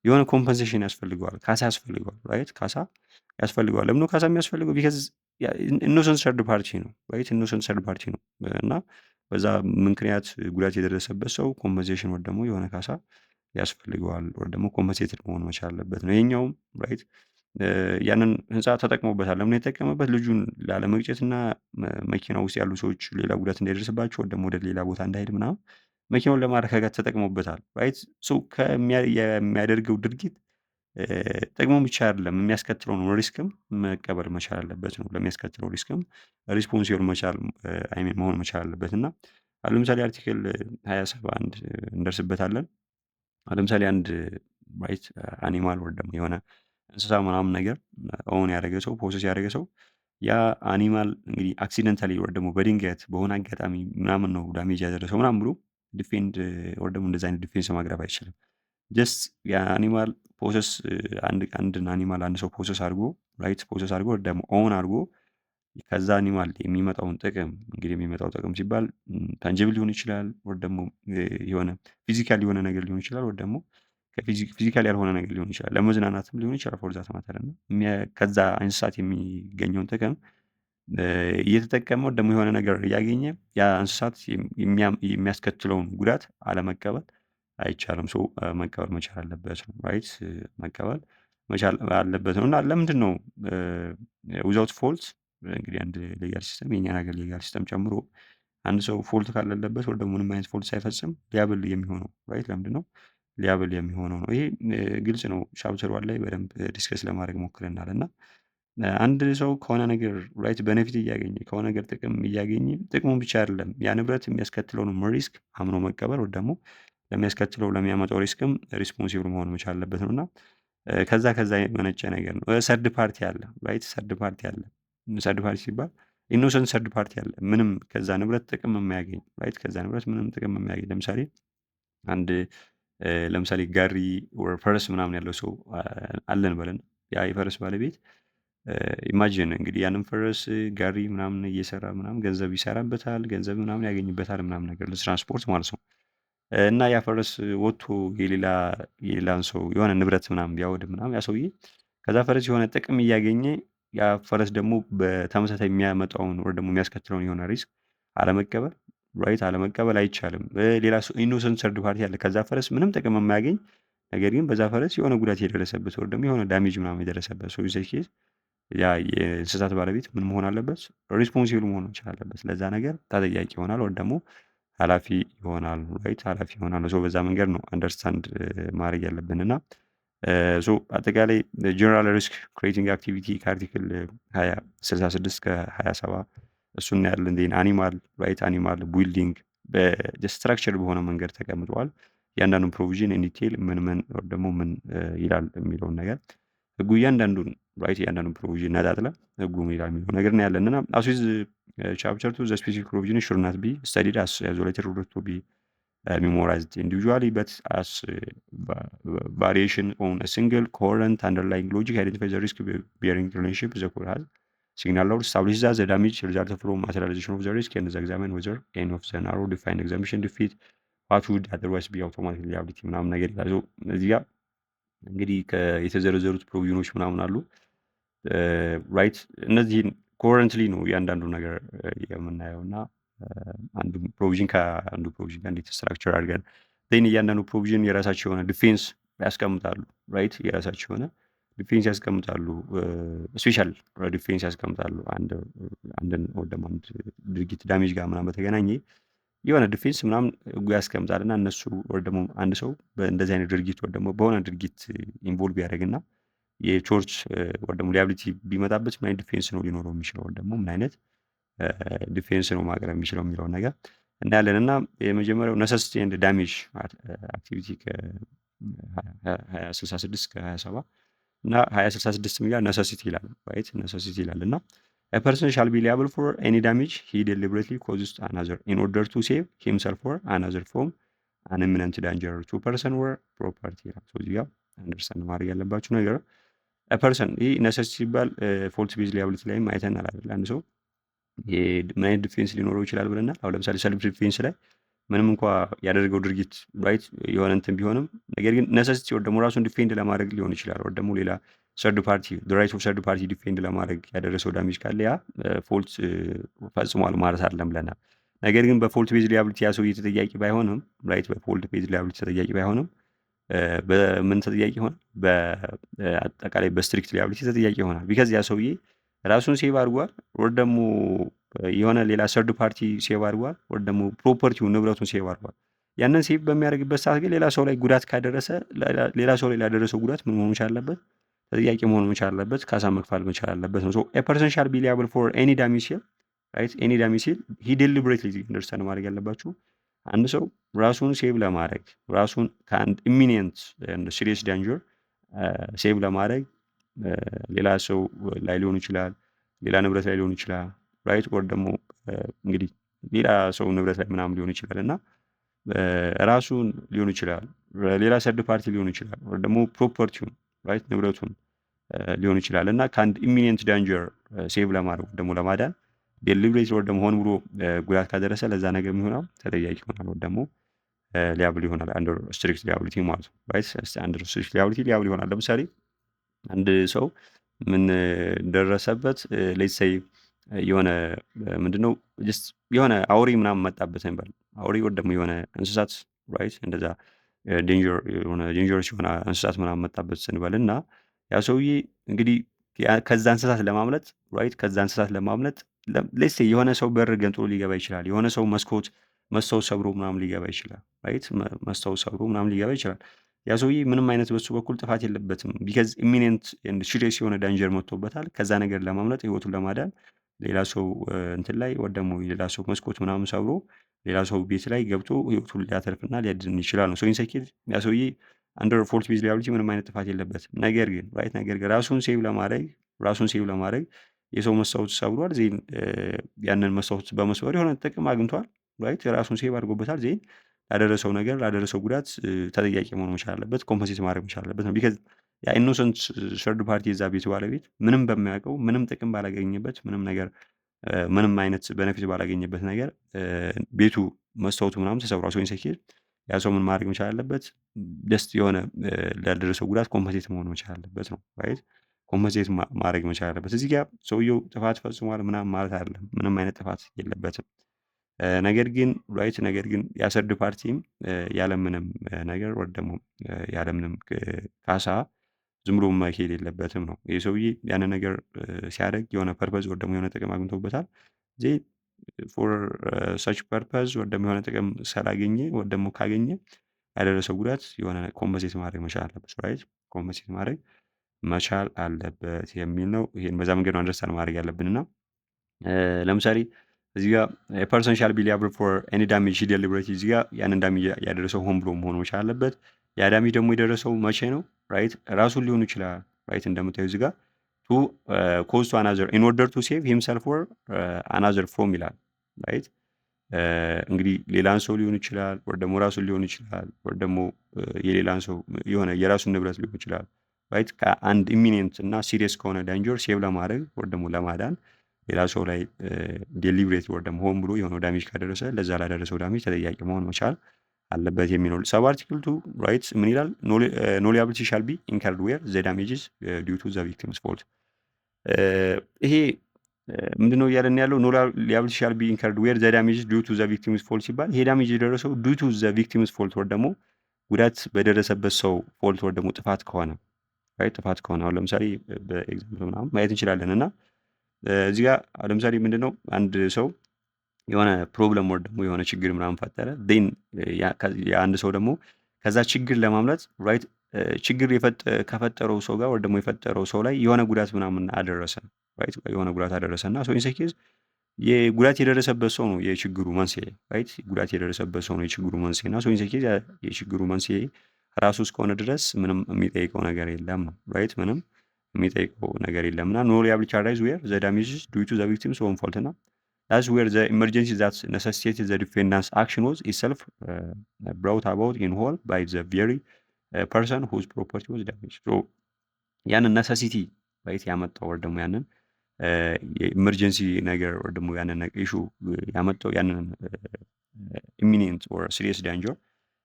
የሆነ ኮምፐንሴሽን ያስፈልገዋል፣ ካሳ ያስፈልገዋል። ራይት ካሳ ያስፈልገዋል። ለምን ነው ካሳ የሚያስፈልገው? ቢካዝ ኢኖሰንት ሰርድ ፓርቲ ነው ራይት ኢኖሰንት ሰርድ ፓርቲ ነው እና በዛ ምክንያት ጉዳት የደረሰበት ሰው ኮምፐንሴሽን ወይ ደግሞ የሆነ ካሳ ያስፈልገዋል ወይ ደግሞ ኮምፐንሴትድ መሆን መቻል አለበት ነው። ይሄኛውም ራይት ያንን ህንፃ ተጠቅሞበታል። ለምን የተጠቀመበት? ልጁን ላለመግጨት እና መኪና ውስጥ ያሉ ሰዎች ሌላ ጉዳት እንዳይደርስባቸው ወይ ደግሞ ወደ ሌላ ቦታ እንዳይሄድ ምናምን መኪናውን ለማረጋጋት ተጠቅሞበታል። ራይት የሚያደርገው ድርጊት ጥቅሙን ብቻ አይደለም የሚያስከትለውን ሪስክም መቀበል መቻል አለበት ነው። ለሚያስከትለው ሪስክም ሪስፖንሲብል መሆን መቻል አለበት እና ለምሳሌ አርቲክል 271 እንደርስበታለን። ለምሳሌ አንድ ራይት አኒማል ወይ ደግሞ የሆነ እንስሳ ምናምን ነገር ኦን ያደረገ ሰው ፕሮሰስ ያደረገ ሰው ያ አኒማል እንግዲህ አክሲደንታሊ ወይ ደግሞ በድንገት በሆነ አጋጣሚ ምናምን ነው ዳሜጅ ያደረሰው ምናምን ብሎ ዲፌንድ ወይ ደግሞ እንደዚህ አይነት ዲፌንስ ማቅረብ አይችልም። ጀስት የአኒማል ፕሮሰስ አንድን አኒማል አንድ ሰው ፕሮሰስ አድርጎ ራይት ፕሮሰስ አድርጎ ደግሞ ኦን አድርጎ ከዛ አኒማል የሚመጣውን ጥቅም እንግዲህ የሚመጣው ጥቅም ሲባል ታንጅብል ሊሆን ይችላል ወይ ደግሞ የሆነ ፊዚካል የሆነ ነገር ሊሆን ይችላል ወይ ደግሞ ፊዚካል ያልሆነ ነገር ሊሆን ይችላል። ለመዝናናትም ሊሆን ይችላል ፎር ዛት ማተር እና ከዛ እንስሳት የሚገኘውን ጥቅም እየተጠቀመው ደግሞ የሆነ ነገር እያገኘ ያ እንስሳት የሚያስከትለውን ጉዳት አለመቀበል አይቻልም። መቀበል መቻል አለበት ነው ራይት መቀበል መቻል አለበት ነው። እና ለምንድን ነው ዊዛውት ፎልት እንግዲህ አንድ ሌጋል ሲስተም የኛን ሀገር ሌጋል ሲስተም ጨምሮ አንድ ሰው ፎልት ካለበት ወይ ደግሞ ምንም አይነት ፎልት ሳይፈጽም ሊያብል የሚሆነው ራይት ለምንድን ነው ሊያብል የሚሆነው ነው? ይሄ ግልጽ ነው። ቻፕተር ዋን ላይ በደንብ ዲስከስ ለማድረግ ሞክረናል እና አንድ ሰው ከሆነ ነገር ራይት በነፊት እያገኘ ከሆነ ነገር ጥቅም እያገኘ ጥቅሙን ብቻ አይደለም ያ ንብረት የሚያስከትለውን ሪስክ አምኖ መቀበል ወይ ደግሞ ለሚያስከትለው ለሚያመጣው ሪስክም ሪስፖንሲብል መሆን መቻል አለበት ነው እና ከዛ የመነጨ ነገር ነው። ሰርድ ፓርቲ አለ ራይት ሰርድ ፓርቲ አለ። ሰርድ ፓርቲ ሲባል ኢኖሰንት ሰርድ ፓርቲ አለ። ምንም ከዛ ንብረት ጥቅም የማያገኝ ራይት ከዛ ንብረት ምንም ጥቅም የማያገኝ ለምሳሌ አንድ ለምሳሌ ጋሪ ወር ፈረስ ምናምን ያለው ሰው አለን በለን ያ የፈረስ ባለቤት ኢማጂን እንግዲህ ያንን ፈረስ ጋሪ ምናምን እየሰራ ምናምን ገንዘብ ይሰራበታል፣ ገንዘብ ምናምን ያገኝበታል ምናምን ነገር ለትራንስፖርት ማለት ነው። እና ያ ፈረስ ወጥቶ የሌላን ሰው የሆነ ንብረት ምናምን ቢያወድም ምናምን ያ ሰውዬ ከዛ ፈረስ የሆነ ጥቅም እያገኘ ያ ፈረስ ደግሞ በተመሳሳይ የሚያመጣውን ወር ደግሞ የሚያስከትለውን የሆነ ሪስክ አለመቀበል ራይት አለመቀበል አይቻልም። ሌላ ሰው ኢኖሰንት ሰርድ ፓርቲ አለ ከዛ ፈረስ ምንም ጥቅም የማያገኝ ነገር ግን በዛ ፈረስ የሆነ ጉዳት የደረሰበት ወር ደግሞ የሆነ ዳሜጅ ምናምን የደረሰበት ሰው ኬዝ ያ የእንስሳት ባለቤት ምን መሆን አለበት? ሪስፖንሲብል መሆን መቻል አለበት። ለዛ ነገር ተጠያቂ ይሆናል ወይም ደግሞ ኃላፊ ይሆናል ራይት ኃላፊ ይሆናል። ሶ በዛ መንገድ ነው አንደርስታንድ ማድረግ ያለብን እና ሶ አጠቃላይ ጀነራል ሪስክ ክሬቲንግ አክቲቪቲ ከአርቲክል 2066 ከ27 እሱን ያለን ዜን አኒማል ራይት አኒማል ቢልዲንግ በስትራክቸር በሆነ መንገድ ተቀምጠዋል። እያንዳንዱን ፕሮቪዥን ኢንዲቴል ምን ምን ደግሞ ምን ይላል የሚለውን ነገር ህጉ እያንዳንዱን ራይት እያንዳንዱን ፕሮቪዥን ነጣጥለ ህጉ ምን ይላል የሚለው ነገር ነው ያለን እና አስዊዝ ቻፕተር ቱ ዘ ስፔሲፊክ ፕሮቪዥን should not be studied as isolated order to be memorized individually but as variation on a single coherent underlying logic identify the risk bearing relationship the core has signal law establishes that the damage resulted from materialization of the risk and examine whether any of the narrow defined exemption defeat what would otherwise be automatic liability ምናምን ነገር ይላል። እዚህ ጋር እንግዲህ የተዘረዘሩት ፕሮቪዥኖች ምናምን አሉ ራይት እነዚህን ኮረንትሊ ነው እያንዳንዱ ነገር የምናየው እና አንዱ ፕሮቪዥን ከአንዱ ፕሮቪዥን ጋር እንዴት ስትራክቸር አድርገን ዜን እያንዳንዱ ፕሮቪዥን የራሳቸው የሆነ ዲፌንስ ያስቀምጣሉ ራይት የራሳቸው የሆነ ዲፌንስ ያስቀምጣሉ ስፔሻል ዲፌንስ ያስቀምጣሉ አንድን ወደ አንድ ድርጊት ዳሜጅ ጋር ምናምን በተገናኘ የሆነ ዲፌንስ ምናምን ህጉ ያስቀምጣል እና እነሱ ወር ደግሞ አንድ ሰው በእንደዚህ አይነት ድርጊት ወር ደግሞ በሆነ ድርጊት ኢንቮልቭ ያደርግና የቾርች ወር ደግሞ ሊያቢሊቲ ቢመጣበት ምን አይነት ዲፌንስ ነው ሊኖረው የሚችለው ወር ደግሞ ምን አይነት ዲፌንስ ነው ማቅረብ የሚችለው የሚለውን ነገር እናያለን እና የመጀመሪያው ነሰሲቲ ኤንድ ዳሜጅ አክቲቪቲ ከ2066 ከ27 እና 2066 የሚላል ነሰሲቲ ይላል ራይት ነሰሲቲ ይላል እና a person shall be liable for any damage he deliberately causes to another in order to save himself or another from an imminent danger to person or property ይላል። እዚህ ጋር አንደርስታንድ ማድረግ ያለባችሁ ነገር ፐርሰን ይህ ነሰሲቲ ሲባል ፎልት ቤዝ ሊያብሊቲ ላይም አይተናል አይደል? አንድ ሰው ምን አይነት ዲፌንስ ሊኖረው ይችላል ብለናል። አሁን ለምሳሌ ሰልፍ ዲፌንስ ላይ ምንም እንኳ ያደረገው ድርጊት ራይት የሆነ እንትን ቢሆንም ነገር ግን ነሰሲቲ ወር ደግሞ ራሱን ዲፌንድ ለማድረግ ሊሆን ይችላል ወር ደግሞ ሌላ ሰርድ ፓርቲ ራይት ኦፍ ሰርድ ፓርቲ ዲፌንድ ለማድረግ ያደረሰው ዳሜጅ ካለ ያ ፎልት ፈጽሟል ማለት አይደለም ብለናል። ነገር ግን በፎልት ቤዝ ሊያብሊቲ ያ ሰውዬ ተጠያቂ ባይሆንም ራይት በፎልት ቤዝ ሊያብሊቲ ተጠያቂ ባይሆንም በምን ተጠያቂ ይሆናል? በአጠቃላይ በስትሪክት ሊያብሊቲ ተጠያቂ ይሆናል። ቢካዝ ያ ሰውዬ ራሱን ሴቭ አድርጓል ወር ደግሞ የሆነ ሌላ ሰርድ ፓርቲ ሴቭ አድርጓል ወር ደግሞ ፕሮፐርቲውን ንብረቱን ሴቭ አድርጓል። ያንን ሴቭ በሚያደርግበት ሰዓት ግን ሌላ ሰው ላይ ጉዳት ካደረሰ ሌላ ሰው ላይ ላደረሰው ጉዳት ምን መሆን መቻል አለበት? ተጠያቂ መሆን መቻል አለበት። ካሳ መክፈል መቻል አለበት ነው። ሶ ኤ ፐርሰን ሻል ቢ ሊያብል ፎር ኤኒ ዳሜጅ ሲል ራይት ኤኒ ዳሜጅ ሲል ሂ ዴሊብሬትሊ አንደርስታንድ ማድረግ ያለባችሁ አንድ ሰው ራሱን ሴቭ ለማድረግ ራሱን ከአንድ ኢሚኒየንት ሲሪየስ ዳንጀር ሴቭ ለማድረግ ሌላ ሰው ላይ ሊሆን ይችላል፣ ሌላ ንብረት ላይ ሊሆን ይችላል ራይት ወር ደግሞ እንግዲህ ሌላ ሰው ንብረት ላይ ምናምን ሊሆን ይችላል እና ራሱን ሊሆን ይችላል፣ ሌላ ሰርድ ፓርቲ ሊሆን ይችላል ወር ደግሞ ፕሮፐርቲውን ራይት ንብረቱን ሊሆን ይችላል እና ከአንድ ኢሚኒየንት ዳንጀር ሴቭ ለማድረግ ደግሞ ለማዳን ዴሊብሬት ወር ደግሞ ሆን ብሎ ጉዳት ካደረሰ ለዛ ነገር የሚሆነው ተጠያቂ ይሆናል ወር ደግሞ ሊያብል ይሆናል አንደር ስትሪክት ሊያብሊቲ ማለት ነው ራይት አንደር ስትሪክት ሊያብሊቲ ሊያብል ይሆናል። ለምሳሌ አንድ ሰው ምን ደረሰበት ሌትስ የሆነ ምንድነው ጀስት የሆነ አውሬ ምናምን መጣበት ነበር። አውሬ ወር ደግሞ የሆነ እንስሳት ራይት እንደዛ ዴንጀረስ የሆነ እንስሳት ምናምን መጣበት ስንበል እና ያ ሰውዬ እንግዲህ ከዛ እንስሳት ለማምለጥ ራይት ከዛ እንስሳት ለማምለጥ ሌትስ የሆነ ሰው በር ገንጥሎ ሊገባ ይችላል። የሆነ ሰው መስታወት ሰብሮ ምናምን ሊገባ ይችላል ራይት መስታወት ሰብሮ ምናምን ሊገባ ይችላል። ያ ሰውዬ ምንም አይነት በሱ በኩል ጥፋት የለበትም። ቢካዝ ኢሚኒየንት ኤንድ ሲሪየስ የሆነ ዳንጀር መጥቶበታል። ከዛ ነገር ለማምለጥ ህይወቱን ለማዳን ሌላ ሰው እንትን ላይ ወር ደግሞ ሌላ ሰው መስኮት ምናምን ሰብሮ ሌላ ሰው ቤት ላይ ገብቶ ህይወቱን ሊያተርፍና ሊያድን ይችላል ነው። ሶ ኢንሰኪድ ያ ሰውዬ አንደር ፎልት ቤዝ ሊያብሊቲ ምንም አይነት ጥፋት የለበትም። ነገር ግን ራሱን ሴቭ ለማድረግ የሰው መስታወት ሰብሯል። ዜን ያንን መስታወት በመስበር የሆነ ጥቅም አግኝቷል ራይት ራሱን ሴቭ አድርጎበታል። ዜን ላደረሰው ጉዳት ተጠያቂ መሆን መቻል አለበት፣ ኮምፐንሴት ማድረግ መቻል አለበት ነው። ቢካዝ ያ ኢኖሰንት ሰርድ ፓርቲ የዛ ቤት ባለቤት ምንም በማያውቀው ምንም ጥቅም ባላገኘበት ምንም ነገር ምንም አይነት በነፊት ባላገኘበት ነገር ቤቱ መስታወቱ ምናምን ተሰብሯል። ሶ ኢንሰኪድ ያ ሰው ምን ማድረግ መቻል አለበት? ጀስት የሆነ ላደረሰው ጉዳት ኮምፐንሴት መሆን መቻል አለበት ነው ራይት። ኮምፐንሴት ማድረግ መቻል አለበት። እዚህ ጋር ሰውየው ጥፋት ፈጽሟል ምናምን ማለት አይደለም። ምንም አይነት ጥፋት የለበትም። ነገር ግን ራይት ነገር ግን ያ ሰርድ ፓርቲም ያለምንም ነገር ወይ ደግሞ ያለምንም ካሳ ዝም ብሎ መሄድ የለበትም ነው። ይህ ሰውዬ ያንን ነገር ሲያደርግ የሆነ ፐርፐዝ ወይ ደግሞ የሆነ ጥቅም አግኝቶበታል። ፎር ሰች ፐርፐዝ ወይ ደግሞ የሆነ ጥቅም ስላገኘ ወይ ደግሞ ካገኘ ያደረሰው ጉዳት የሆነ ኮምፐንሴት ማድረግ መቻል አለበት ራይት። ኮምፐንሴት ማድረግ መቻል አለበት የሚል ነው። ይሄን በዛ መንገድ ነው አንደርስታንድ ማድረግ ያለብን እና ለምሳሌ እዚህ ጋር ፐርሰን ሻል ቢ ሊያብል ፎር ኤኒ ዳሜጅ ዲሊበሬትሊ እዚህ ጋር ያንን ዳሜጅ ያደረሰው ሆን ብሎ መሆን መቻል አለበት። ያ ዳሜጅ ደግሞ የደረሰው መቼ ነው? ራይት ራሱን ሊሆን ይችላል። ራይት እንደምታዩ እዚህ ጋር ቱ ኮዝ ቱ አናዘር ኢን ኦርደር ቱ ሴቭ ሂምሰልፍ ኦር አናዘር ፍሮም ይላል ራይት። እንግዲህ ሌላን ሰው ሊሆን ይችላል ወይ ደግሞ ራሱን ሊሆን ይችላል ወይ ደግሞ የሌላን ሰው የሆነ የራሱን ንብረት ሊሆን ይችላል ራይት። ከአንድ ኢሚኔንት እና ሲሪየስ ከሆነ ዳንጀር ሴቭ ለማድረግ ወይ ደግሞ ለማዳን ሌላ ሰው ላይ ዴሊብሬት ወይ ደግሞ ሆን ብሎ የሆነ ዳሜጅ ካደረሰ ለዛ ላደረሰው ዳሜጅ ተጠያቂ መሆን መቻል አለበት የሚለው ሰብ አርቲክል ቱ ራይት ምን ይላል? ኖ ሊያቢሊቲ ሻል ቢ ኢንከርድ ዌር ዘ ዳሜጅስ ዲዩ ቱ ዘ ቪክቲምስ ፎልት። ይሄ ምንድነው እያለን ያለው? ኖ ሊያቢሊቲ ሻል ቢ ኢንከርድ ዌር ዘ ዳሜጅስ ዲዩ ቱ ዘ ቪክቲምስ ፎልት ሲባል ይሄ ዳሜጅ የደረሰው ዲዩ ቱ ዘ ቪክቲምስ ፎልት ወይ ደግሞ ጉዳት በደረሰበት ሰው ፎልት ወይ ደግሞ ጥፋት ከሆነ ራይት ጥፋት ከሆነ አሁን ለምሳሌ በኤግዛምፕል ምናምን ማየት እንችላለን እና እዚህ ጋር ለምሳሌ ምንድነው አንድ ሰው የሆነ ፕሮብለም ወይ ደግሞ የሆነ ችግር ምናምን ፈጠረ ዴን የአንድ ሰው ደግሞ ከዛ ችግር ለማምለጥ ራይት ችግር ከፈጠረው ሰው ጋር ወይ ደግሞ የፈጠረው ሰው ላይ የሆነ ጉዳት ምናምን አደረሰ ራይት የሆነ ጉዳት አደረሰ እና ሰው ኢንሴኪዝ የጉዳት የደረሰበት ሰው ነው የችግሩ መንስኤ ራይት ጉዳት የደረሰበት ሰው ነው የችግሩ መንስኤ እና ሰው ኢንሴኪዝ የችግሩ መንስኤ ራሱ እስከሆነ ድረስ ምንም የሚጠይቀው ነገር የለም ነው ራይት ምንም የሚጠይቀው ነገር የለም እና ኖ ሊያቢሊቲ አራይዝ ዌር ዘ ዳሜጅስ ዲዩ ቱ ዘ ቪክቲምስ ኦን ፎልት እና that's where the emergency that necessitated the defendant's action was itself brought about in whole by the very person whose property was damaged. So ያንን ነሰሲቲ ራይት ያመጣው ወይ ደግሞ ያንን የኢመርጀንሲ ነገር ወይ ደግሞ ያንን ኢሹ ያመጣው ያንን ኢሚኒየንት ኦር ሲሪየስ ዳንጀር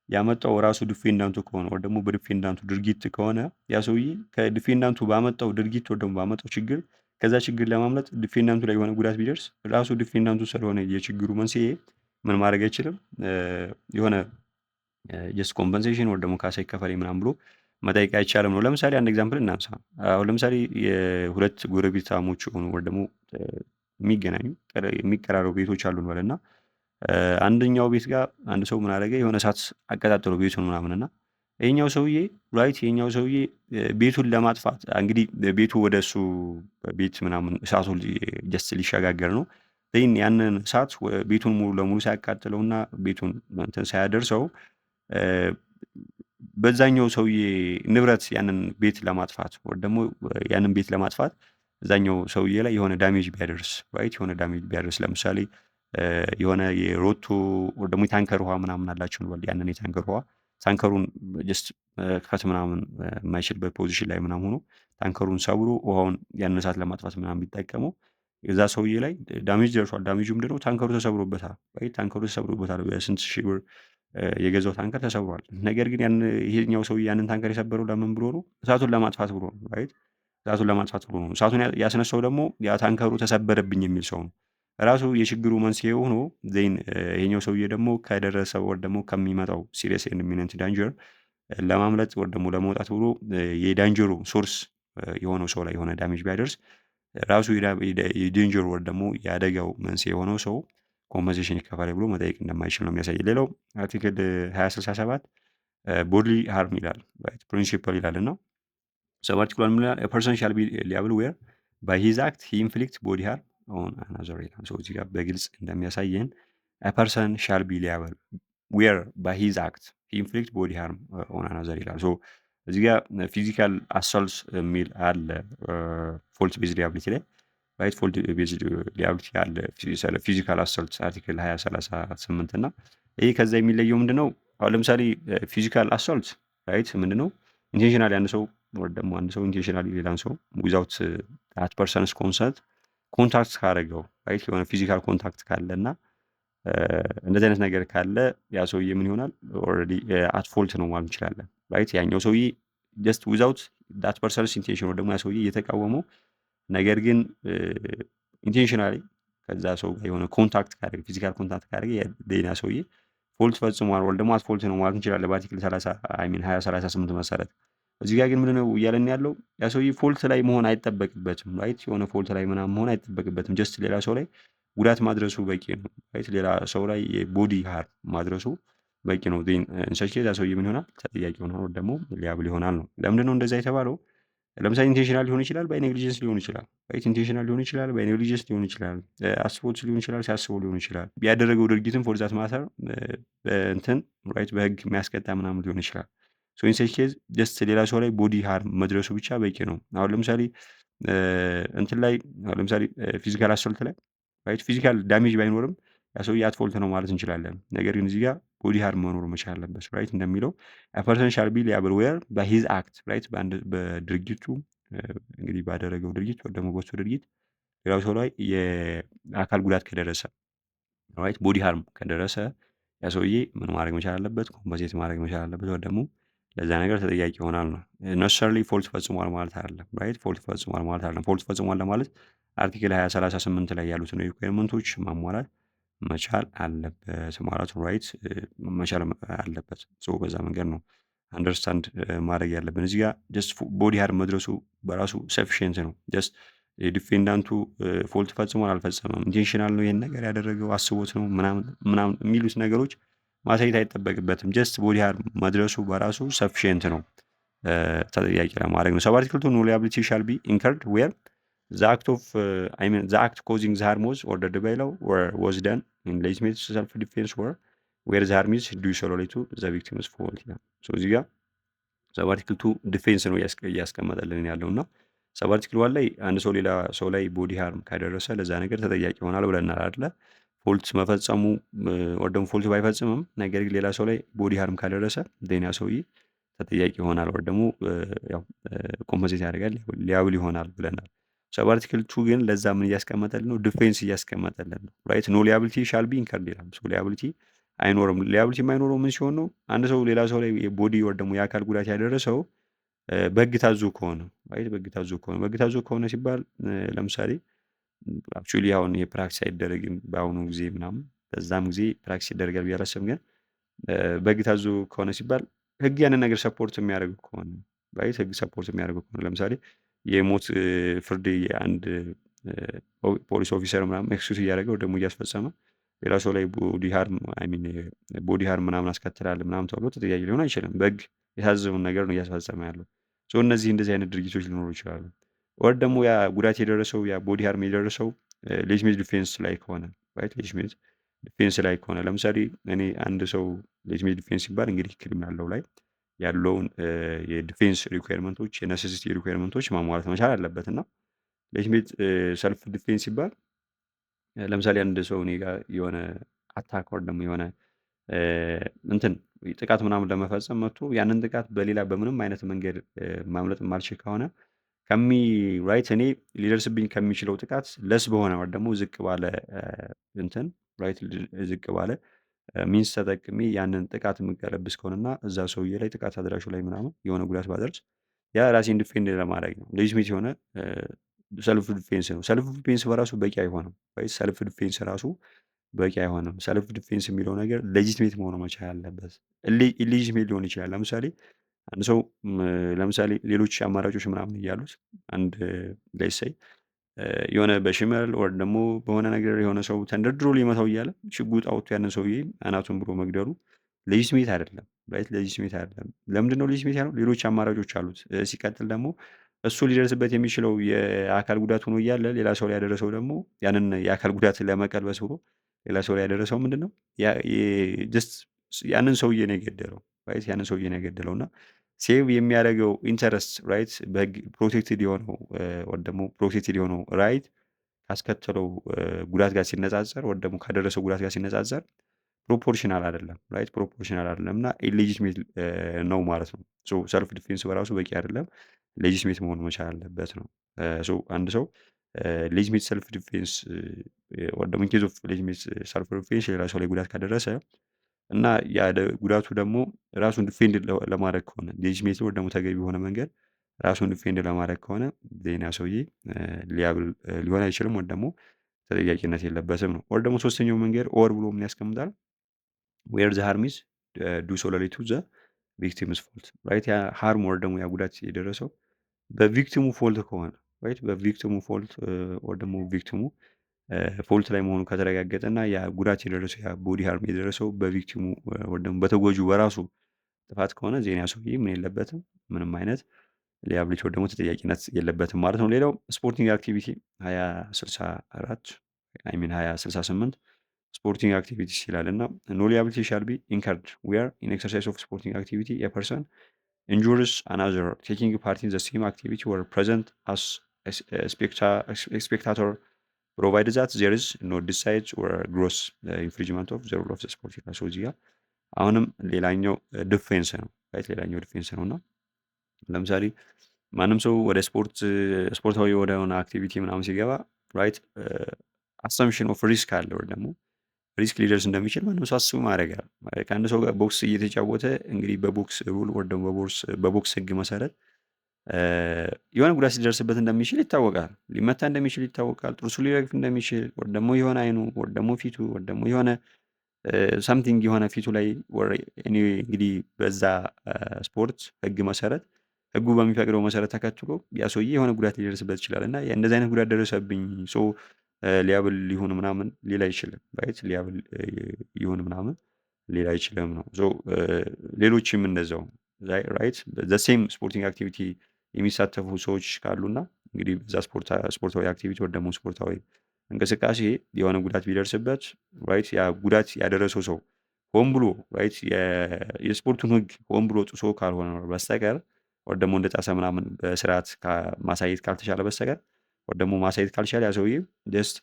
ያመጣው ራሱ ዲፌንዳንቱ ከሆነ ወይ ደግሞ በዲፌንዳንቱ ድርጊት ከሆነ ያ ሰውዬ ከዲፌንዳንቱ ባመጣው ድርጊት ወይ ደግሞ ባመጣው ችግር ከዛ ችግር ለማምለጥ ዲፌንዳንቱ ላይ የሆነ ጉዳት ቢደርስ ራሱ ዲፌንዳንቱ ስለሆነ የችግሩ መንስኤ ምን ማድረግ አይችልም የሆነ ጀስት ኮምፐንሴሽን ወይ ደግሞ ካሳ ይከፈለኝ ምናምን ብሎ መጠየቅ አይቻልም ነው። ለምሳሌ አንድ ኤግዛምፕል እናንሳ። አሁን ለምሳሌ የሁለት ጎረቤታሞች የሆኑ ወይ ደግሞ የሚገናኙ የሚቀራረቡ ቤቶች አሉን በለና አንደኛው ቤት ጋር አንድ ሰው ምን አደረገ የሆነ እሳት አቀጣጠለው ቤቱን ምናምን እና ይሄኛው ሰውዬ ራይት ይሄኛው ሰውዬ ቤቱን ለማጥፋት እንግዲህ ቤቱ ወደ እሱ ቤት ምናምን እሳቱን ጀስት ሊሸጋገር ነው። ያንን እሳት ቤቱን ሙሉ ለሙሉ ሳያቃጥለውና ቤቱን እንትን ሳያደርሰው በዛኛው ሰውዬ ንብረት ያንን ቤት ለማጥፋት ወይ ደግሞ ያንን ቤት ለማጥፋት እዛኛው ሰውዬ ላይ የሆነ ዳሜጅ ቢያደርስ ራይት የሆነ ዳሜጅ ቢያደርስ ለምሳሌ የሆነ የሮቶ ወይ ደግሞ የታንከር ውሃ ምናምን አላቸው እንበል ያንን የታንከር ውሃ ታንከሩን ጀስት ከት ምናምን የማይችልበት ፖዚሽን ላይ ምናምን ሆኖ ታንከሩን ሰብሮ ውሃውን ያንን እሳት ለማጥፋት ምናምን ቢጠቀመው የዛ ሰውዬ ላይ ዳሜጅ ደርሷል። ዳሜጁ ምንድነው? ታንከሩ ተሰብሮበታል ራይት ታንከሩ ተሰብሮበታል በስንት ሺህ ብር የገዛው ታንከር ተሰብሯል። ነገር ግን ይሄኛው ሰውዬ ያንን ታንከር የሰበረው ለምን ብሎ ነው? እሳቱን ለማጥፋት ብሎ ነው ራይት እሳቱን ለማጥፋት ብሎ ነው። እሳቱን ያስነሳው ደግሞ ያ ታንከሩ ተሰበረብኝ የሚል ሰው ነው። ራሱ የችግሩ መንስኤ ሆኖ ዜን ይሄኛው ሰውዬ ደግሞ ከደረሰው ወይ ደግሞ ከሚመጣው ሲሪየስ ኤንድ ኢሚነንት ዳንጀር ለማምለጥ ወይ ደግሞ ለመውጣት ብሎ የዳንጀሩ ሶርስ የሆነው ሰው ላይ የሆነ ዳሜጅ ቢያደርስ ራሱ የዴንጀሩ ወይ ደግሞ የአደጋው መንስኤ የሆነው ሰው ኮምፐንሴሽን ይከፈላል ብሎ መጠየቅ እንደማይችል ነው የሚያሳይ። ሌላው አርቲክል 2067 ቦድሊ ሃርም ይላል ራይት ፕሪንሲፕል ይላል እና ሰብ አርቲክል ምን ይላል? ፐርሰን ሻል ቢ ሊያብል ዌር ባይ ሂዝ አክት ሂ ኢንፍሊክት ቦዲ ሃርም ኦን አናዘር ይላል። ሶ እዚህ ጋር በግልጽ እንደሚያሳየን ፐርሰን ሻል ቢ ሊያብል ዌር ባይ ሂዝ አክት ሂ ኢንፍሊክት ቦዲ ሃርም ኦን አናዘር ይላል። ሶ እዚህ ጋር ፊዚካል አሳልት የሚል አለ ፎልት ቤዝድ ሊያቢሊቲ ላይ ራይት ፎልት ቤዝድ ሊያቢሊቲ አለ ስለ ፊዚካል አሳልት አርቲክል 2038 እና ይሄ ከዛ የሚለየው ምንድነው? አሁን ለምሳሌ ፊዚካል አሳልት ራይት ምንድነው? ኢንቴንሽናሊ አንድ ሰው ወይ ደግሞ አንድ ሰው ኢንቴንሽናሊ ሌላን ሰው ዊዛውት ዳት ፐርሰንስ ኮንሰንት ኮንታክት ካደረገው ራይት የሆነ ፊዚካል ኮንታክት ካለና እንደዚህ አይነት ነገር ካለ ያ ሰውዬ ምን ይሆናል? ኦልሬዲ አት ፎልት ነው ማለት እንችላለን። ራይት ያኛው ሰውዬ ጀስት ዊዛውት ዳት ፐርሰንስ ኢንቴንሽን ወይ ደግሞ ያ ሰውዬ እየተቃወመው ነገር ግን ኢንቴንሽናሊ ከዛ ሰው ጋር የሆነ ኮንታክት ካደረገ ፊዚካል ኮንታክት ካደረገ ያ ሰውዬ ፎልት ፈጽሟል ወይ ደግሞ አት ፎልት ነው ማለት እንችላለን በአርቲክል 30 አይ ሚን 2038 መሰረት። እዚህ ጋር ግን ምንድነው እያለን ያለው ያ ሰውዬ ፎልት ላይ መሆን አይጠበቅበትም። ራይት የሆነ ፎልት ላይ ምናምን መሆን አይጠበቅበትም። ጀስት ሌላ ሰው ላይ ጉዳት ማድረሱ በቂ ነው። ራይት ሌላ ሰው ላይ የቦዲ ሃርም ማድረሱ በቂ ነው። ዜን ኢንሰች ኬዝ ያ ሰውዬ ምን ይሆናል? ተጠያቂ ይሆናል ወይ ደግሞ ሊያብል ይሆናል ነው። ለምንድነው እንደዛ የተባለው? ለምሳሌ ኢንቴንሽናል ሊሆን ይችላል፣ ባይ ኔግሊጀንስ ሊሆን ይችላል። ራይት ኢንቴንሽናል ሊሆን ይችላል፣ ባይ ኔግሊጀንስ ሊሆን ይችላል፣ አስቦት ሊሆን ይችላል፣ ሲያስበው ሊሆን ይችላል። ያደረገው ድርጊትም ፎር ዛት ማተር በእንትን ራይት በህግ የሚያስቀጣ ምናምን ሊሆን ይችላል። ሶ ኢን ሰች ኬዝ ጀስት ሌላ ሰው ላይ ቦዲ ሃርም መድረሱ ብቻ በቂ ነው። አሁን ለምሳሌ እንትን ላይ አሁን ለምሳሌ ፊዚካል አሰልት ላይ ራይት ፊዚካል ዳሜጅ ባይኖርም ያ ሰውዬ አት ፎልት ነው ማለት እንችላለን። ነገር ግን እዚህ ጋር ቦዲ ሃርም መኖር መቻል አለበት። ራይት እንደሚለው አ ፐርሰን ሻል ቢ ሊያብል ዌር ባይ ሂዝ አክት ራይት በድርጊቱ እንግዲህ ባደረገው ድርጊት ወይ ደግሞ በሱ ድርጊት ሌላው ሰው ላይ የአካል ጉዳት ከደረሰ ራይት ቦዲ ሃርም ከደረሰ ያ ሰውዬ ምን ማድረግ መቻል አለበት? ኮምፐንሴት ማድረግ መቻል አለበት ወይ ደግሞ ለዛ ነገር ተጠያቂ ይሆናል ነው። ነሰሰርሊ ፎልት ፈጽሟል ማለት አይደለም። ራይት ፎልት ፈጽሟል ማለት አይደለም። ፎልት ፈጽሟል ለማለት አርቲክል 2038 ላይ ያሉትን ሪኳየርመንቶች ማሟላት መቻል አለበት ማለት ነው። ራይት መቻል አለበት። ሶ በዛ መንገድ ነው አንደርስታንድ ማድረግ ያለብን። እዚህ ጋር ጀስት ቦዲ ሃርም መድረሱ በራሱ ሰፊሽንት ነው። ጀስት የዲፌንዳንቱ ፎልት ፈጽሟል አልፈጸመም፣ ኢንቴንሽናል ነው ይሄን ነገር ያደረገው አስቦት ነው ምናምን ምናምን የሚሉት ነገሮች ማሳየት አይጠበቅበትም። ጀስት ቦዲ ሃርም መድረሱ በራሱ ሰፊሽንት ነው ተጠያቂ ለማድረግ ነው። ሰብ አርቲክል 2 ኖ ሊያቢሊቲ ሻል ቢ ኢንከርድ ዌር the act of I mean the act causing the harm was ordered by law or was done in legitimate self defense or where the harm is due solely to the victim's fault ይላል። ሶ እዚህ ጋር ሰብ አርቲክል 2 ዲፌንስ ነው እያስቀመጠልን ያለው እና ሰብ አርቲክል 1 ላይ አንድ ሰው ሌላ ሰው ላይ ቦዲ ሃርም ካደረሰ ለዛ ነገር ተጠያቂ ይሆናል ብለናል አይደለ? ፎልት መፈጸሙ ወይ ደግሞ ፎልት ባይፈጽምም ነገር ግን ሌላ ሰው ላይ ቦዲ ሃርም ካደረሰ ያ ሰውዬ ተጠያቂ ይሆናል ወይ ደግሞ ያው ኮምፐንሴት ያደርጋል ሊያብል ይሆናል ብለናል። ሰብ አርቲክል 2 ግን ለዛ ምን እያስቀመጠልን ነው? ዲፌንስ እያስቀመጠልን ነው። ራይት ኖ ሊያቢሊቲ ሻል ቢ ኢንከርድ ይላል። ሶ ሊያቢሊቲ አይኖርም። ሊያቢሊቲ የማይኖረው ምን ሲሆን ነው? አንድ ሰው ሌላ ሰው ላይ የቦዲ ወይ ደግሞ የአካል ጉዳት ያደረሰው በህግ ታዞ ከሆነ ራይት በህግ ታዞ ከሆነ በህግ ታዞ ከሆነ ሲባል ለምሳሌ አክቹዋሊ አሁን ይሄ ፕራክቲስ አይደረግም በአሁኑ ጊዜ ምናምን በዛም ጊዜ ፕራክቲስ ይደረጋል ብዬ አላስብም። ግን በህግ ታዞ ከሆነ ሲባል ህግ ያንን ነገር ሰፖርት የሚያደርግ ከሆነ ራይት ህግ ሰፖርት የሚያደርግ ከሆነ ለምሳሌ የሞት ፍርድ የአንድ ፖሊስ ኦፊሰር ምናምን ኤክስኪዩዝ እያደረገ ወይ ደግሞ እያስፈጸመ ሌላ ሰው ላይ ቦዲ ሃርም አይ ሚን ቦዲ ሃርም ምናምን አስከትላል ምናምን ተብሎ ተጠያቂ ሊሆን አይችልም። በህግ የታዘዘውን ነገር ነው እያስፈጸመ ያለው። ሶ እነዚህ እንደዚህ አይነት ድርጊቶች ሊኖሩ ይችላሉ። ወር ደግሞ ያ ጉዳት የደረሰው ያ ቦዲ ሃርም የደረሰው ሌጂትሜት ዲፌንስ ላይ ከሆነ ራይት ሌጂትሜት ዲፌንስ ላይ ከሆነ ለምሳሌ እኔ አንድ ሰው ሌጂትሜት ዲፌንስ ሲባል እንግዲህ ክሪሚናል ሎው ላይ ያለውን የዲፌንስ ሪኳየርመንቶች የነሴሲቲ ሪኳየርመንቶች ማሟላት መቻል አለበት እና ሌጂትሜት ሰልፍ ዲፌንስ ሲባል ለምሳሌ አንድ ሰው እኔ ጋር የሆነ አታክ ወር ደግሞ የሆነ እንትን ጥቃት ምናምን ለመፈጸም መጥቶ ያንን ጥቃት በሌላ በምንም አይነት መንገድ ማምለጥ የማልችል ከሆነ ራይት እኔ ሊደርስብኝ ከሚችለው ጥቃት ለስ በሆነ ወር ደግሞ ዝቅ ባለ እንትን ራይት ዝቅ ባለ ሚንስ ተጠቅሜ ያንን ጥቃት የምቀለብስ ከሆነና እዛ ሰውዬ ላይ ጥቃት አድራሹ ላይ ምናምን የሆነ ጉዳት ባደርስ ያ ራሴን ዲፌንድ ለማድረግ ነው። ሌጂትሜት የሆነ ሰልፍ ዲፌንስ ነው። ሰልፍ ዲፌንስ በራሱ በቂ አይሆንም። ወይስ ሰልፍ ዲፌንስ ራሱ በቂ አይሆንም። ሰልፍ ዲፌንስ የሚለው ነገር ሌጂትሜት መሆኑ መቻል አለበት። ኢሌጂትሜት ሊሆን ይችላል። ለምሳሌ አንድ ሰው ለምሳሌ ሌሎች አማራጮች ምናምን እያሉት አንድ ሌትስ የሆነ በሽመል ወር ደግሞ በሆነ ነገር የሆነ ሰው ተንደርድሮ ሊመታው እያለ ሽጉጥ አውጥቶ ያንን ሰውዬ አናቱን ብሎ መግደሉ ሌጂትሜት አይደለም። ራይት ሌጂትሜት አይደለም። ለምንድነው ሌጂትሜት ያልሆነው? ሌሎች አማራጮች አሉት። ሲቀጥል ደግሞ እሱ ሊደርስበት የሚችለው የአካል ጉዳት ሆኖ እያለ ሌላ ሰው ላይ ያደረሰው ደግሞ ያንን የአካል ጉዳት ለመቀልበስ ብሎ ሌላ ሰው ላይ ያደረሰው ምንድነው? ጀስት ያንን ሰውዬ ነው የገደለው። ራይት ያንን ሰውዬ ነው የገደለው እና ሴቭ የሚያደርገው ኢንተረስት ራይት በህግ ፕሮቴክትድ የሆነው ወይ ደግሞ ፕሮቴክትድ የሆነው ራይት ካስከተለው ጉዳት ጋር ሲነጻጸር ወይ ደግሞ ካደረሰው ጉዳት ጋር ሲነጻጸር ፕሮፖርሽናል አይደለም። ራይት ፕሮፖርሽናል አይደለም እና ኢሌጂትሜት ነው ማለት ነው። ሶ ሰልፍ ዲፌንስ በራሱ በቂ አይደለም። ሌጂትሜት መሆን መቻል አለበት ነው። ሶ አንድ ሰው ሌጂትሜት ሰልፍ ዲፌንስ ኦር ደግሞ ኢን ኬዝ ኦፍ ሌጂትሜት ሰልፍ ዲፌንስ ሌላ ሰው ላይ ጉዳት ካደረሰ እና ጉዳቱ ደግሞ ራሱን ዲፌንድ ለማድረግ ከሆነ ሌጂትሜት ወይ ደግሞ ተገቢ በሆነ መንገድ ራሱን ዲፌንድ ለማድረግ ከሆነ ዜና ሰውዬ ሊያብል ሊሆን አይችልም ወይ ደግሞ ተጠያቂነት የለበትም ነው። ኦር ደግሞ ሶስተኛው መንገድ ኦር ብሎ ምን ያስቀምጣል? ዌር ዘ ሃርም ኢዝ ዱ ሶለሪ ቱ ዘ ቪክቲምስ ፎልት ራይት። ያ ሃርም ወር ደግሞ ያ ጉዳት የደረሰው በቪክቲሙ ፎልት ከሆነ ራይት በቪክቲሙ ፎልት ወር ደግሞ ቪክቲሙ ፎልት ላይ መሆኑ ከተረጋገጠ እና ያ ጉዳት የደረሰው ያ ቦዲ ሃርም የደረሰው በቪክቲሙ ወር ደግሞ በተጎጁ በራሱ ጥፋት ከሆነ ዜና ሰውዬ ምን የለበትም ምንም አይነት ሊያብሊቲ ወር ደግሞ ተጠያቂነት የለበትም ማለት ነው። ሌላው ስፖርቲንግ አክቲቪቲ 2064 አይ ሚን 2068 ስፖርቲንግ አክቲቪቲስ ይላል እና ኖ ሊያብሊቲ ሻል ቢ ኢንከርድ ዌር ኢን ኤክሰርሳይዝ ኦፍ ስፖርቲንግ አክቲቪቲ ኤ ፐርሰን injures another taking part in the same activity or present as a spectator provided that there is no decide or gross infringement of the rule of the sport ይላል። ሰው እዚህ ጋር አሁንም ሌላኛው ዲፌንስ ነው ራይት ሌላኛው ዲፌንስ ነው እና ለምሳሌ ማንም ሰው ወደ ስፖርታዊ ወደሆነ አክቲቪቲ ምናምን ሲገባ ራይት አሰምሽን ኦፍ ሪስክ አለ ወይ ደግሞ ሪስክ ሊደርስ እንደሚችል ማንም ሰው አስቡ ማድረጋል። ከአንድ ሰው ጋር ቦክስ እየተጫወተ እንግዲህ በቦክስ ሩል ወይ ደግሞ በቦክስ ህግ መሰረት የሆነ ጉዳት ሊደርስበት እንደሚችል ይታወቃል። ሊመታ እንደሚችል ይታወቃል። ጥርሱ ሊረግፍ እንደሚችል ወይ ደግሞ የሆነ አይኑ ወይ ደግሞ ፊቱ ወይ ደግሞ የሆነ ሳምቲንግ የሆነ ፊቱ ላይ እንግዲህ በዛ ስፖርት ህግ መሰረት ህጉ በሚፈቅደው መሰረት ተከትሎ ያ ሰውዬ የሆነ ጉዳት ሊደርስበት ይችላል እና እንደዚህ አይነት ጉዳት ደረሰብኝ ሶ ሊያብል ይሁን ምናምን ሌላ አይችልም ራይት ሊያብል ይሁን ምናምን ሌላ አይችልም ነው። ሌሎችም እንደዛው ራይት ዘ ሴም ስፖርቲንግ አክቲቪቲ የሚሳተፉ ሰዎች ካሉና እንግዲህ በዛ ስፖርታዊ አክቲቪቲ ወይ ደግሞ ስፖርታዊ እንቅስቃሴ የሆነ ጉዳት ቢደርስበት ራይት ያ ጉዳት ያደረሰው ሰው ሆን ብሎ ራይት የስፖርቱን ህግ ሆን ብሎ ጥሶ ካልሆነ በስተቀር ወይ ደግሞ እንደጣሰ ምናምን በስርዓት ማሳየት ካልተቻለ በስተቀር ወይ ደግሞ ማሳየት ካልቻለ ያ ሰውዬ ጀስት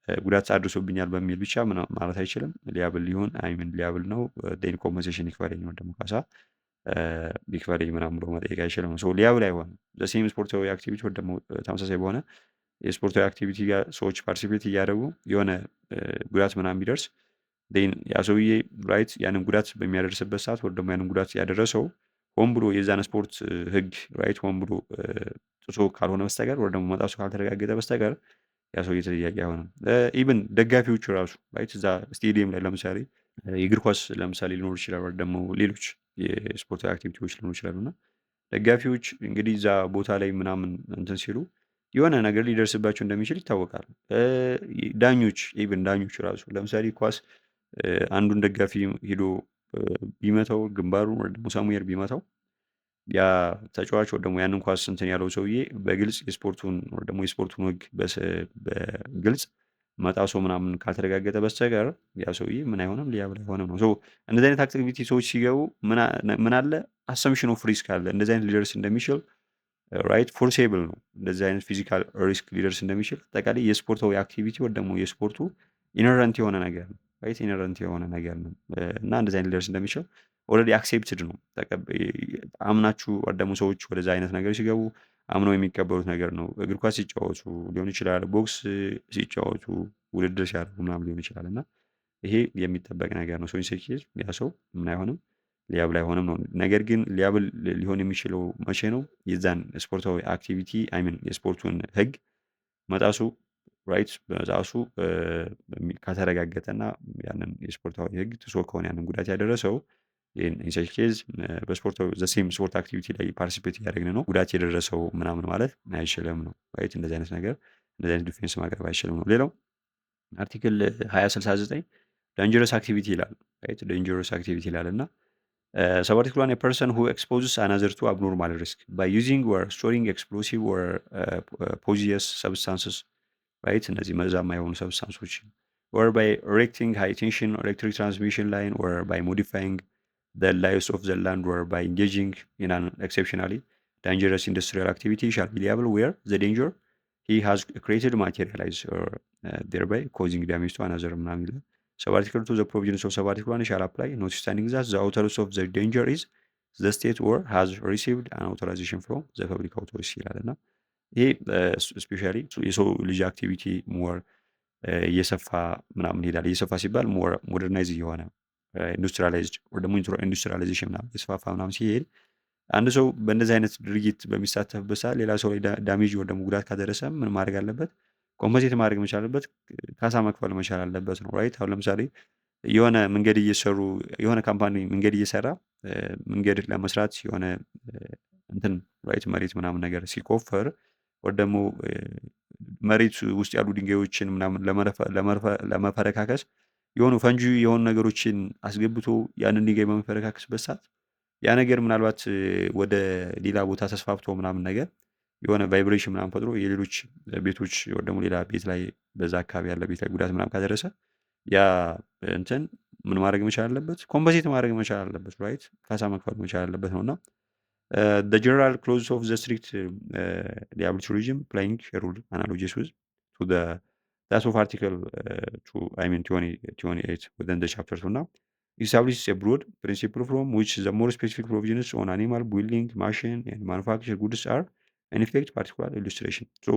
ጉዳት አድርሶብኛል በሚል ብቻ ማለት አይችልም። ሊያብል ሊሆን አይምን ሊያብል ነው ዴን ኮምፐንሴሽን ይክፈለኝ ወይ ደግሞ ካሳ ይክፈለኝ ምናምን ብሎ መጠየቅ አይችልም። ሶ ሊያብል አይሆንም። ዘሴም ስፖርታዊ አክቲቪቲ ወይ ደግሞ ተመሳሳይ በሆነ የስፖርታዊ አክቲቪቲ ጋር ሰዎች ፓርቲሲፔት እያደረጉ የሆነ ጉዳት ምናምን ቢደርስ ዴን ያ ሰውዬ ራይት ያንን ጉዳት በሚያደርስበት ሰዓት ወይ ደግሞ ያንን ጉዳት ያደረሰው ሆን ብሎ የዛን ስፖርት ህግ ራይት ሆን ብሎ ጥሶ ካልሆነ በስተቀር ወይ ደግሞ መጣሱ ካልተረጋገጠ በስተቀር ያ ሰውዬ ተጠያቂ አይሆንም። ኢቭን ደጋፊዎቹ ራሱ ራይት እዛ ስቴዲየም ላይ ለምሳሌ የእግር ኳስ ለምሳሌ ሊኖር ይችላል ወይ ደግሞ ሌሎች የስፖርታዊ አክቲቪቲዎች ሊኖሩ ይችላሉ እና ደጋፊዎች እንግዲህ እዛ ቦታ ላይ ምናምን እንትን ሲሉ የሆነ ነገር ሊደርስባቸው እንደሚችል ይታወቃል። ዳኞች ኢቭን ዳኞች ራሱ ለምሳሌ ኳስ አንዱን ደጋፊ ሂዶ ቢመታው ግንባሩን ወይ ደግሞ ሳሙኤል ቢመታው ያ ተጫዋች ወይ ደግሞ ያንን ኳስ እንትን ያለው ሰውዬ በግልጽ የስፖርቱን ወይ ደግሞ የስፖርቱን ህግ በግልጽ መጣሶ ምናምን ካልተረጋገጠ በስተቀር ያ ሰውዬ ምን አይሆንም ሊያብል አይሆንም ነው። ሶ እንደዚህ አይነት አክቲቪቲ ሰዎች ሲገቡ ምን አለ አሰምሽን ኦፍ ሪስክ አለ እንደዚህ አይነት ሊደርስ እንደሚችል ራይት ፎርሴብል ነው። እንደዚህ አይነት ፊዚካል ሪስክ ሊደርስ እንደሚችል አጠቃላይ የስፖርታዊ አክቲቪቲ ወይ ደግሞ የስፖርቱ ኢነረንት የሆነ ነገር ነው ራይት ኢነረንት የሆነ ነገር ነው እና እንደዚህ አይነት ሊደርስ እንደሚችል ኦልሬዲ አክሴፕትድ ነው። አምናችሁ ወይ ደግሞ ሰዎች ወደዛ አይነት ነገር ሲገቡ አምነው የሚቀበሉት ነገር ነው። እግር ኳስ ሲጫወቱ ሊሆን ይችላል፣ ቦክስ ሲጫወቱ ውድድር ሲያደርጉ ምናምን ሊሆን ይችላል እና ይሄ የሚጠበቅ ነገር ነው። ሰው ሲኬድ ያ ሰው ምን አይሆንም ሊያብል አይሆንም ነው። ነገር ግን ሊያብል ሊሆን የሚችለው መቼ ነው? የዛን ስፖርታዊ አክቲቪቲ አይ ሚን የስፖርቱን ህግ መጣሱ ራይት በመጣሱ ከተረጋገጠና ያንን የስፖርታዊ ህግ ጥሶ ከሆነ ያንን ጉዳት ያደረሰው ኢንሰች ኬዝ በስፖርታዊ ዘሴም ስፖርት አክቲቪቲ ላይ ፓርቲሲፔት እያደረግን ነው ጉዳት የደረሰው ምናምን ማለት አይችልም ነው ራይት። እንደዚህ አይነት ነገር እንደዚህ አይነት ዲፌንስ ማቅረብ አይችልም ነው። ሌላው አርቲክል 2069 ዳንጀረስ አክቲቪቲ ይላል ራይት ዳንጀረስ አክቲቪቲ ይላል እና ሰባርቲክል ዋን ፐርሰን ሁ ኤክስፖዝስ አናዘር ቱ አብኖርማል ሪስክ ባይ ዩዚንግ ወር ስቶሪንግ ኤክስፕሎሲቭ ወር ፖዚየስ ሰብስታንስስ ራይት እነዚህ መርዛማ የሆኑ ሰብስታንሶች or by erecting high tension electric transmission line or by modifying the lives of the land or by engaging in an exceptionally dangerous industrial activity shall be liable where the danger he has created materialize or thereby causing damage to another ምናምን ይላል። Subarticle to the provisions of Subarticle 1 shall apply notwithstanding that the authors of the danger is the state or has received an authorization from the public authority ይላል እና ይሄ ስፔሻሊ የሰው ልጅ አክቲቪቲ ሞር እየሰፋ ምናምን ይሄዳል። እየሰፋ ሲባል ሞር ሞደርናይዝ እየሆነ ኢንዱስትሪያላይዝድ ወይ ደግሞ ኢንዱስትሪያላይዜሽን ምናምን እየተስፋፋ ምናምን ሲሄድ አንድ ሰው በእንደዚህ አይነት ድርጊት በሚሳተፍበት ሰዓት ሌላ ሰው ላይ ዳሜጅ ወይ ደግሞ ጉዳት ካደረሰ ምን ማድረግ አለበት? ኮምፐንሴት ማድረግ መቻል አለበት። ካሳ መክፈል መቻል አለበት ነው ራይት። አሁን ለምሳሌ የሆነ መንገድ እየሰሩ የሆነ ካምፓኒ መንገድ እየሰራ መንገድ ለመስራት የሆነ እንትን ራይት መሬት ምናምን ነገር ሲቆፈር ወይ ደግሞ መሬት ውስጥ ያሉ ድንጋዮችን ምናምን ለመፈረካከስ የሆኑ ፈንጂ የሆኑ ነገሮችን አስገብቶ ያንን ድንጋይ በሚፈረካክስበት ሰዓት ያ ነገር ምናልባት ወደ ሌላ ቦታ ተስፋፍቶ ምናምን ነገር የሆነ ቫይብሬሽን ምናምን ፈጥሮ የሌሎች ቤቶች ወይ ደግሞ ሌላ ቤት ላይ በዛ አካባቢ ያለ ቤት ላይ ጉዳት ምናምን ካደረሰ ያ እንትን ምን ማድረግ መቻል አለበት? ኮምፐንሴት ማድረግ መቻል አለበት ራይት። ካሳ መክፈል መቻል አለበት ነውና the general clause of the strict liability regime playing a role analogous with to the that of article to I mean 2028 within the chapter 2 now establishes a broad principle from which the more specific provisions on animal building, machine, and manufactured goods are in effect particular illustration. So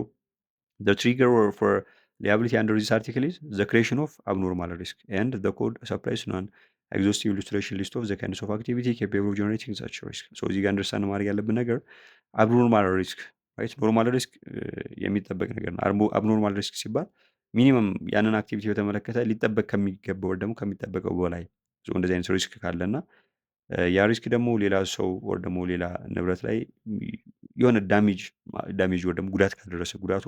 the trigger for liability under this article is the creation of abnormal risk, and the code supplies non-exhaustive illustration list of the kinds of activity capable of generating such risk. So እዚህ ጋር አንደርስታንድ ማድረግ ያለብን ነገር አብኖርማል ሪስክ ራይት። ኖርማል ሪስክ የሚጠበቅ ነገር ነው። አብኖርማል ሪስክ ሲባል ሚኒመም ያንን አክቲቪቲ በተመለከተ ሊጠበቅ ከሚገባው ወይ ደግሞ ከሚጠበቀው በላይ እንደዚህ አይነት ሪስክ ካለና ያ ሪስክ ደግሞ ሌላ ሰው ወር ደግሞ ሌላ ንብረት ላይ የሆነ ዳሜጅ ወይ ደግሞ ጉዳት ካደረሰ ጉዳቱ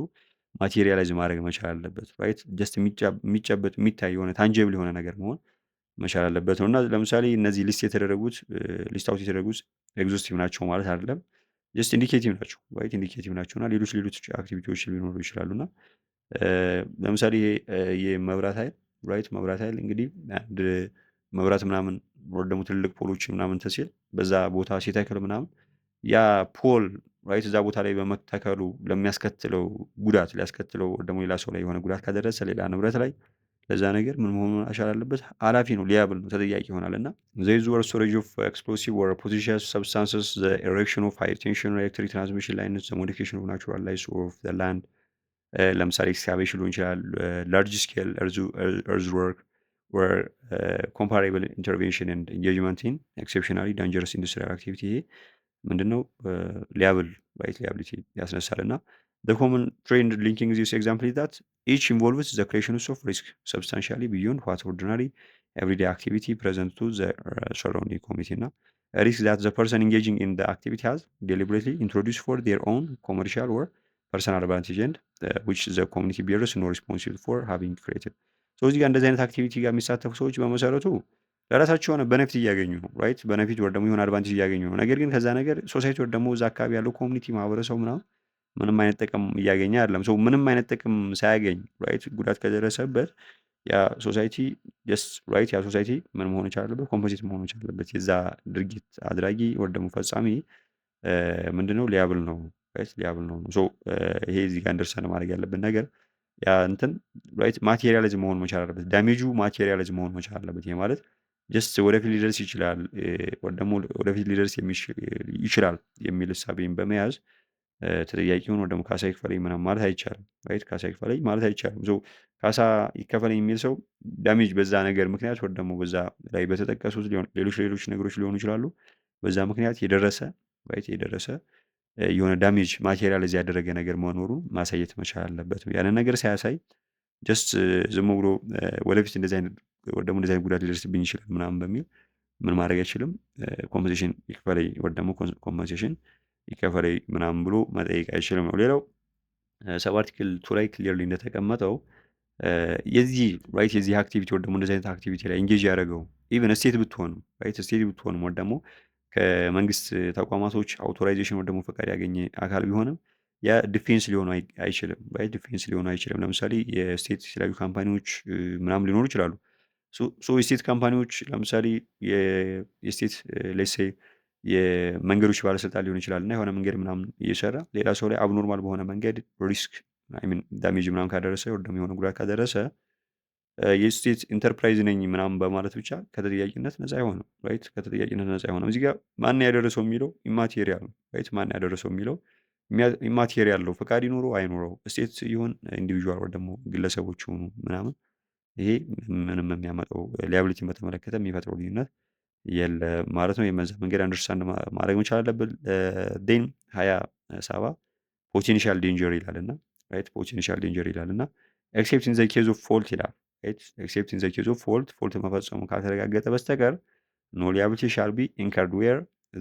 ማቴሪያላይዝ ማድረግ መቻል አለበት ራይት። ጀስት የሚጨበጥ የሚታይ የሆነ ታንጀብል የሆነ ነገር መሆን መቻል አለበት ነው። እና ለምሳሌ እነዚህ ሊስት አውት የተደረጉት ኤግዞስቲቭ ናቸው ማለት አይደለም። ጀስት ኢንዲኬቲቭ ናቸው ራይት። ኢንዲኬቲቭ ናቸው እና ሌሎች አክቲቪቲዎች ሊኖሩ ይችላሉ። እና ለምሳሌ የመብራት ኃይል ራይት። መብራት ኃይል እንግዲህ አንድ መብራት ምናምን ወር ደግሞ ትልልቅ ፖሎች ምናምን ሲል በዛ ቦታ ሲተክል ምናምን ያ ፖል ራይት እዛ ቦታ ላይ በመተከሉ ለሚያስከትለው ጉዳት ሊያስከትለው ደግሞ ሌላ ሰው ላይ የሆነ ጉዳት ካደረሰ ሌላ ንብረት ላይ ለዛ ነገር ምን መሆን መቻል አለበት? ኃላፊ ነው፣ ሊያብል ነው፣ ተጠያቂ ይሆናል። እና there is storage of explosive or positional substances, the erection of high tension electric transmission lines, the modification of natural life of the land ለምሳሌ ኤክስካቬሽን ሊሆን ይችላል። ላርጅ ስኬል እርዝ ወርክ ወር ኮምፓሬብል ኢንተርቬንሽን ኤንድ ኢንጌጅመንት ኢን ኤክሴፕሽናሊ ዳንጀረስ ኢንዱስትሪያል አክቲቪቲ ይሄ ምንድነው ሊያብል ራይት ሊያብሊቲ ያስነሳል። እና the common trend linking this example is that each involves the creation of risk substantially beyond what ordinary everyday activity present to the surrounding community እና risk that the person engaging in the activity has deliberately introduced for their own commercial or personal advantage and which the community bears no responsibility for having created. so እዚህ ጋር እንደዚህ አይነት አክቲቪቲ ጋር የሚሳተፉ ሰዎች በመሰረቱ ለራሳቸው የሆነ በነፊት እያገኙ ነው ራይት። በነፊት ወር ደግሞ የሆነ አድቫንቴጅ እያገኙ ነው። ነገር ግን ከዛ ነገር ሶሳይቲ ወር ደግሞ እዛ አካባቢ ያለው ኮሚኒቲ ማህበረሰቡ ምናምን ምንም አይነት ጥቅም እያገኘ አይደለም። ሰው ምንም አይነት ጥቅም ሳያገኝ ራይት ጉዳት ከደረሰበት ያ ሶሳይቲ ጀስት ራይት ያ ሶሳይቲ ምን መሆን ይችላለበት? ኮምፖዚት መሆን ይችላለበት። የዛ ድርጊት አድራጊ ወር ደግሞ ፈጻሚ ምንድነው ሊያብል ነው ራይት ሊያብል ነው። ሶ ይሄ እዚህ ጋር እንደርሰን ማድረግ ያለብን ነገር ያ እንትን ራይት ማቴሪያላይዝ መሆን መቻል አለበት። ዳሜጁ ማቴሪያላይዝ መሆን መቻል አለበት። ይሄ ማለት ጀስት ወደፊት ሊደርስ ይችላል ወይ ደግሞ ወደፊት ሊደርስ ይችላል የሚል እሳቤን በመያዝ ተጠያቂ ሆኖ ደግሞ ካሳ ይክፈለኝ ምናምን ማለት አይቻልም ራይት። ካሳ ይክፈለኝ ማለት አይቻልም። ሶ ካሳ ይከፈለኝ የሚል ሰው ዳሜጅ በዛ ነገር ምክንያት ወይ ደግሞ በዛ ላይ በተጠቀሱት ሌሎች ነገሮች ሊሆኑ ይችላሉ። በዛ ምክንያት የደረሰ ራይት የደረሰ የሆነ ዳሜጅ ማቴሪያላይዝ ያደረገ ነገር መኖሩን ማሳየት መቻል አለበት። ያንን ነገር ሳያሳይ ጀስት ዝም ብሎ ወደፊት እንደዚህ አይነት ወይ ደግሞ እንደዚህ አይነት ጉዳት ሊደርስብኝ ይችላል ምናምን በሚል ምን ማድረግ አይችልም። ኮምፐንሴሽን ይክፈለኝ ወይ ደግሞ ኮምፐንሴሽን ይከፈለኝ ምናምን ብሎ መጠየቅ አይችልም ነው። ሌላው ሰብ አርቲክል 2 ላይ ክሊርሊ እንደተቀመጠው የዚህ አክቲቪቲ ወይ ደግሞ እንደዚህ አይነት አክቲቪቲ ላይ ኢንጌጅ ያደረገው ኢቨን ስቴት ብትሆንም ራይት ስቴት ብትሆንም ወይ ደግሞ ከመንግስት ተቋማቶች አውቶራይዜሽን ወይ ደግሞ ፈቃድ ያገኘ አካል ቢሆንም ያ ዲፌንስ ሊሆኑ አይችልም ራይት ዲፌንስ ሊሆኑ አይችልም። ለምሳሌ የስቴት የተለያዩ ካምፓኒዎች ምናምን ሊኖሩ ይችላሉ። የስቴት ካምፓኒዎች ለምሳሌ የስቴት ሌሴ የመንገዶች ባለስልጣን ሊሆን ይችላል እና የሆነ መንገድ ምናምን እየሰራ ሌላ ሰው ላይ አብኖርማል በሆነ መንገድ ሪስክ ዳሜጅ ምናምን ካደረሰ ወይ ደግሞ የሆነ ጉዳት ካደረሰ የስቴት ኢንተርፕራይዝ ነኝ ምናምን በማለት ብቻ ከተጠያቂነት ነፃ አይሆንም ራይት። ከተጠያቂነት ነፃ አይሆንም። እዚህ ጋር ማን ያደረሰው የሚለው ኢማቴሪያል ነው ራይት። ማን ያደረሰው የሚለው ኢማቴሪያል ነው። ፈቃድ ይኑረው አይኑረው፣ ስቴት ይሁን ኢንዲቪዥዋል ወይ ደግሞ ግለሰቦች ይሁኑ ምናምን ይሄ ምንም የሚያመጣው ሊያቢሊቲን በተመለከተ የሚፈጥረው ልዩነት የለም ማለት ነው። የመንዘር መንገድ አንደርስታንድ ማድረግ መቻል አለብን። ዴን 27 ፖቴንሻል ዴንጀር ይላልና ራይት ፖቴንሻል ዴንጀር ይላልና ኤክሴፕት ኢን ዘ ኬዝ ኦፍ ፎልት ይላል ራይት ኤክሴፕት ኢን ዘ ኬዝ ኦፍ ፎልት መፈጸሙ ካልተረጋገጠ በስተቀር ኖ ሊያቢሊቲ ሻል ቢ ኢንከርድ ዌር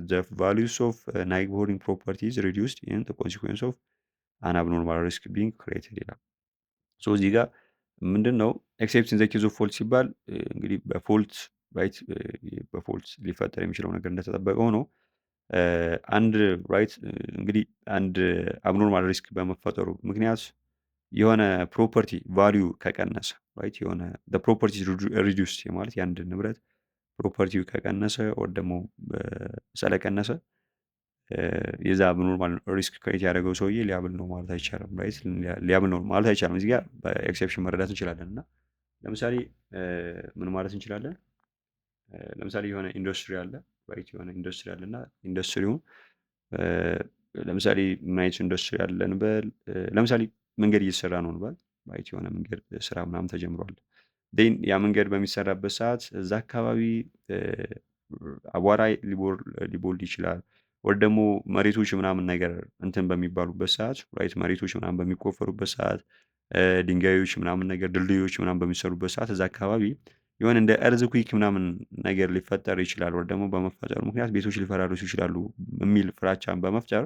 ዘ ቫሉስ ኦፍ ናይግቦሪንግ ፕሮፐርቲዝ ሪዲዩስድ ኢን ዘ ኮንሲኩዌንስ ኦፍ አን አብኖርማል ሪስክ ቢንግ ክሬትድ ይላል። ሶ እዚህ ጋር ምንድን ነው ኤክሴፕት ኢን ዘ ኬዝ ኦፍ ፎልት ሲባል እንግዲህ በፎልት ራይት በፎልት ሊፈጠር የሚችለው ነገር እንደተጠበቀ ሆኖ አንድ ራይት እንግዲህ አንድ አብኖርማል ሪስክ በመፈጠሩ ምክንያት የሆነ ፕሮፐርቲ ቫልዩ ከቀነሰ ራይት የሆነ ፕሮፐርቲ ሪዲዩስ ማለት የአንድ ንብረት ፕሮፐርቲው ከቀነሰ ወር ደግሞ ስለቀነሰ የዛ አብኖርማል ሪስክ ክሬት ያደረገው ሰውዬ ሊያብል ነው ማለት አይቻልም። ራይት ሊያብል ነው ማለት አይቻልም። እዚህ ጋር በኤክሴፕሽን መረዳት እንችላለን እና ለምሳሌ ምን ማለት እንችላለን? ለምሳሌ የሆነ ኢንዱስትሪ አለ ራይት የሆነ ኢንዱስትሪ አለ እና ኢንዱስትሪውን ለምሳሌ ምን አይነት ኢንዱስትሪ አለ እንበል ለምሳሌ መንገድ እየተሰራ ነው እንበል ራይት የሆነ መንገድ ስራ ምናምን ተጀምሯል። ዴን ያ መንገድ በሚሰራበት ሰዓት እዛ አካባቢ አቧራ ሊቦልድ ይችላል ወይ ደግሞ መሬቶች ምናምን ነገር እንትን በሚባሉበት ሰዓት ራይት መሬቶች ምናምን በሚቆፈሩበት ሰዓት ድንጋዮች ምናምን ነገር ድልድዮች ምናምን በሚሰሩበት ሰዓት እዛ አካባቢ የሆነ እንደ እርዝኩዊክ ምናምን ነገር ሊፈጠር ይችላል ወይ ደግሞ በመፈጠሩ ምክንያት ቤቶች ሊፈራርሱ ይችላሉ የሚል ፍራቻን በመፍጠር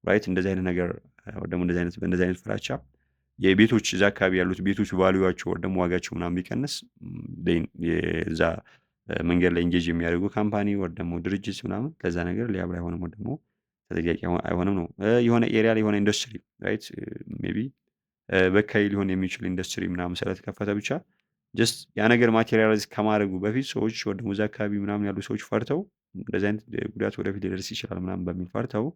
ራይት እንደዚህ አይነት ነገር ወይ ደግሞ እንደዚህ አይነት ፍራቻ የቤቶች እዛ አካባቢ ያሉት ቤቶች ቫልዩዋቸው ወይ ደግሞ ዋጋቸው ምናምን ቢቀንስ የዛ መንገድ ላይ ኢንጌጅ የሚያደርጉ ካምፓኒ ወይ ደግሞ ድርጅት ምናምን ከዛ ነገር ሊያብል አይሆንም ወይ ደግሞ ተጠያቂ አይሆንም ነው። የሆነ ኤሪያ ላይ የሆነ ኢንዱስትሪ ራይት ሜይ ቢ በካይ ሊሆን የሚችል ኢንዱስትሪ ምናምን ስለተከፈተ ብቻ ጀስት ያ ነገር ማቴሪያላይዝ ከማድረጉ በፊት ሰዎች ወይ ደግሞ እዛ አካባቢ ምናምን ያሉ ሰዎች ፈርተው እንደዚህ አይነት ጉዳት ወደፊት ሊደርስ ይችላል ምናምን በሚል ፈርተው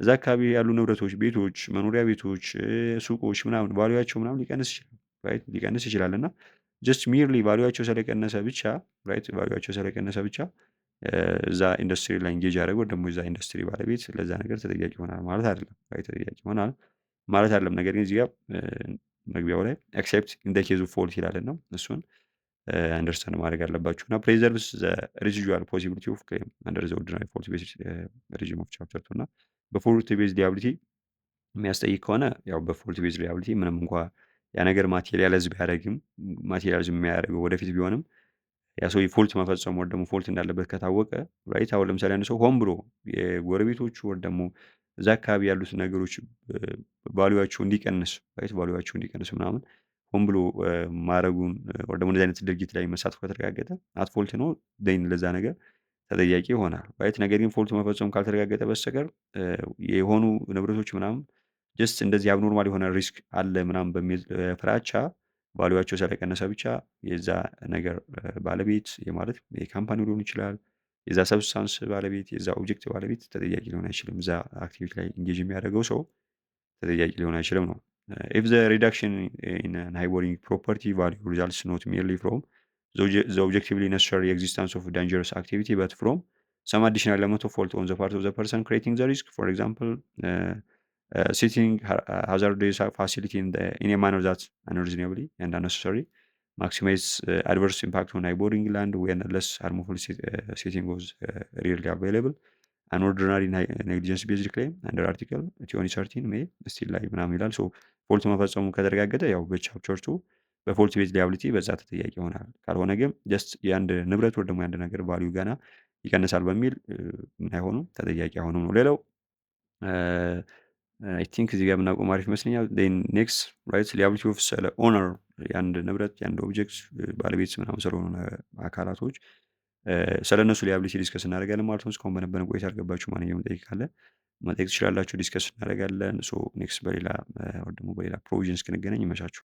እዛ አካባቢ ያሉ ንብረቶች፣ ቤቶች፣ መኖሪያ ቤቶች፣ ሱቆች ምናምን ቫልዩዋቸው ምናምን ሊቀንስ ይችላል ራይት ሊቀንስ ይችላል እና ጀስት ሚርሊ ቫልዩዋቸው ስለቀነሰ ብቻ ራይት ቫልዩዋቸው ስለቀነሰ ብቻ እዛ ኢንዱስትሪ ላይ ኢንጌጅ ያደረገው ደግሞ እዛ ኢንዱስትሪ ባለቤት ለዛ ነገር ተጠያቂ ይሆናል ማለት አይደለም። ራይት ተጠያቂ ይሆናል ማለት አይደለም። ነገር ግን እዚህ ጋር መግቢያው ላይ ኤክሴፕት ኢን ዘ ኬዝ ኦፍ ፎልት ይላልና እሱን አንደርስታንድ ማድረግ አለባችሁ እና ፕሬዘርቭስ ዘ ሬሲጁዋል ፖሲቢሊቲ ኦፍ ክሌም አንደር ዘ ኦርዲናሪ ፎልት ቤዝድ ሬጂም ኦፍ ቻፕተር 2 እና በፎልት ቤዝድ ሊያቢሊቲ የሚያስጠይቅ ከሆነ ያው በፎልት ቤዝድ ሊያቢሊቲ ምንም እንኳ ያ ነገር ማቴሪያላይዝ ቢያደርግም ማቴሪያላይዝ የሚያደርገው ወደፊት ቢሆንም ያ ሰው ፎልት መፈጸሙ ወይ ደግሞ ፎልት እንዳለበት ከታወቀ ራይት አሁን ለምሳሌ አንድ ሰው ሆን ብሎ የጎረቤቶቹ ወይ ደግሞ እዛ አካባቢ ያሉት ነገሮች ቫልዩዋቸው እንዲቀንስ ራይት ቫልዩዋቸው እንዲቀንስ ምናምን ሆን ብሎ ማድረጉን ወይ ደግሞ እንደዚህ አይነት ድርጊት ላይ መሳተፉ ከተረጋገጠ አት ፎልት ነው ዴን ለዛ ነገር ተጠያቂ ይሆናል ራይት። ነገር ግን ፎልት መፈጸሙ ካልተረጋገጠ በስተቀር የሆኑ ንብረቶች ምናምን ጀስት እንደዚህ አብኖርማል የሆነ ሪስክ አለ ምናምን በሚል ፍራቻ ቫልዩዋቸው ስለቀነሰ ብቻ የዛ ነገር ባለቤት ማለት የካምፓኒው ሊሆን ይችላል የዛ ሰብስታንስ ባለቤት የዛ ኦብጀክት ባለቤት ተጠያቂ ሊሆን አይችልም። እዛ አክቲቪቲ ላይ ኢንጌጅ የሚያደርገው ሰው ተጠያቂ ሊሆን አይችልም ነው። ኢፍ ዘ ሪዳክሽን ኢን ናይቦሪንግ ፕሮፐርቲ ቫልዩ ሪዛልትስ ኖት ሜርሊ ፍሮም ዘ ኦብጀክቲቭሊ ነሰሰሪ ኤግዚስተንስ ኦፍ ዳንጀረስ አክቲቪቲ በት ፍሮም some additional element of fault on the part of the person creating the risk. For example, setting hazardous facility in a manner that's unreasonably and unnecessary maximize adverse impact on neighboring land when less harmful setting was rarely available. An ordinary negligence based claim under article 2013 may still ላይ ምናምን ይላል። ሶ ፎልት መፈጸሙ ከተረጋገጠ ያው በቻፕተር 2 በፎልት ቤዝድ ሊያቢሊቲ በዛ ተጠያቂ ይሆናል። ካልሆነ ግን ጀስት የአንድ ንብረት ወይ ደግሞ የአንድ ነገር ቫልዩ ገና ይቀንሳል በሚል ምን አይሆኑም ተጠያቂ አይሆኑም ነው። ሌላው አይ ቲንክ እዚህ ጋር ብናቆም አሪፍ ይመስለኛል። ኔክስት ራይት ሊያቢሊቲ ኦፍ ኦነር የአንድ ንብረት የአንድ ኦብጀክት ባለቤት ምናምን ስለሆነ አካላቶች ስለነሱ ሊያቢሊቲ ዲስከስ እናደርጋለን ማለት ነው። እስካሁን በነበረን ቆይታ ያልገባችሁ ማንኛውም ጠይቅ ካለ መጠየቅ ትችላላችሁ። ዲስከስ እናደርጋለን። ኔክስት በሌላ ወይ ደግሞ በሌላ ፕሮቪዥን እስክንገናኝ ይመቻችሁ።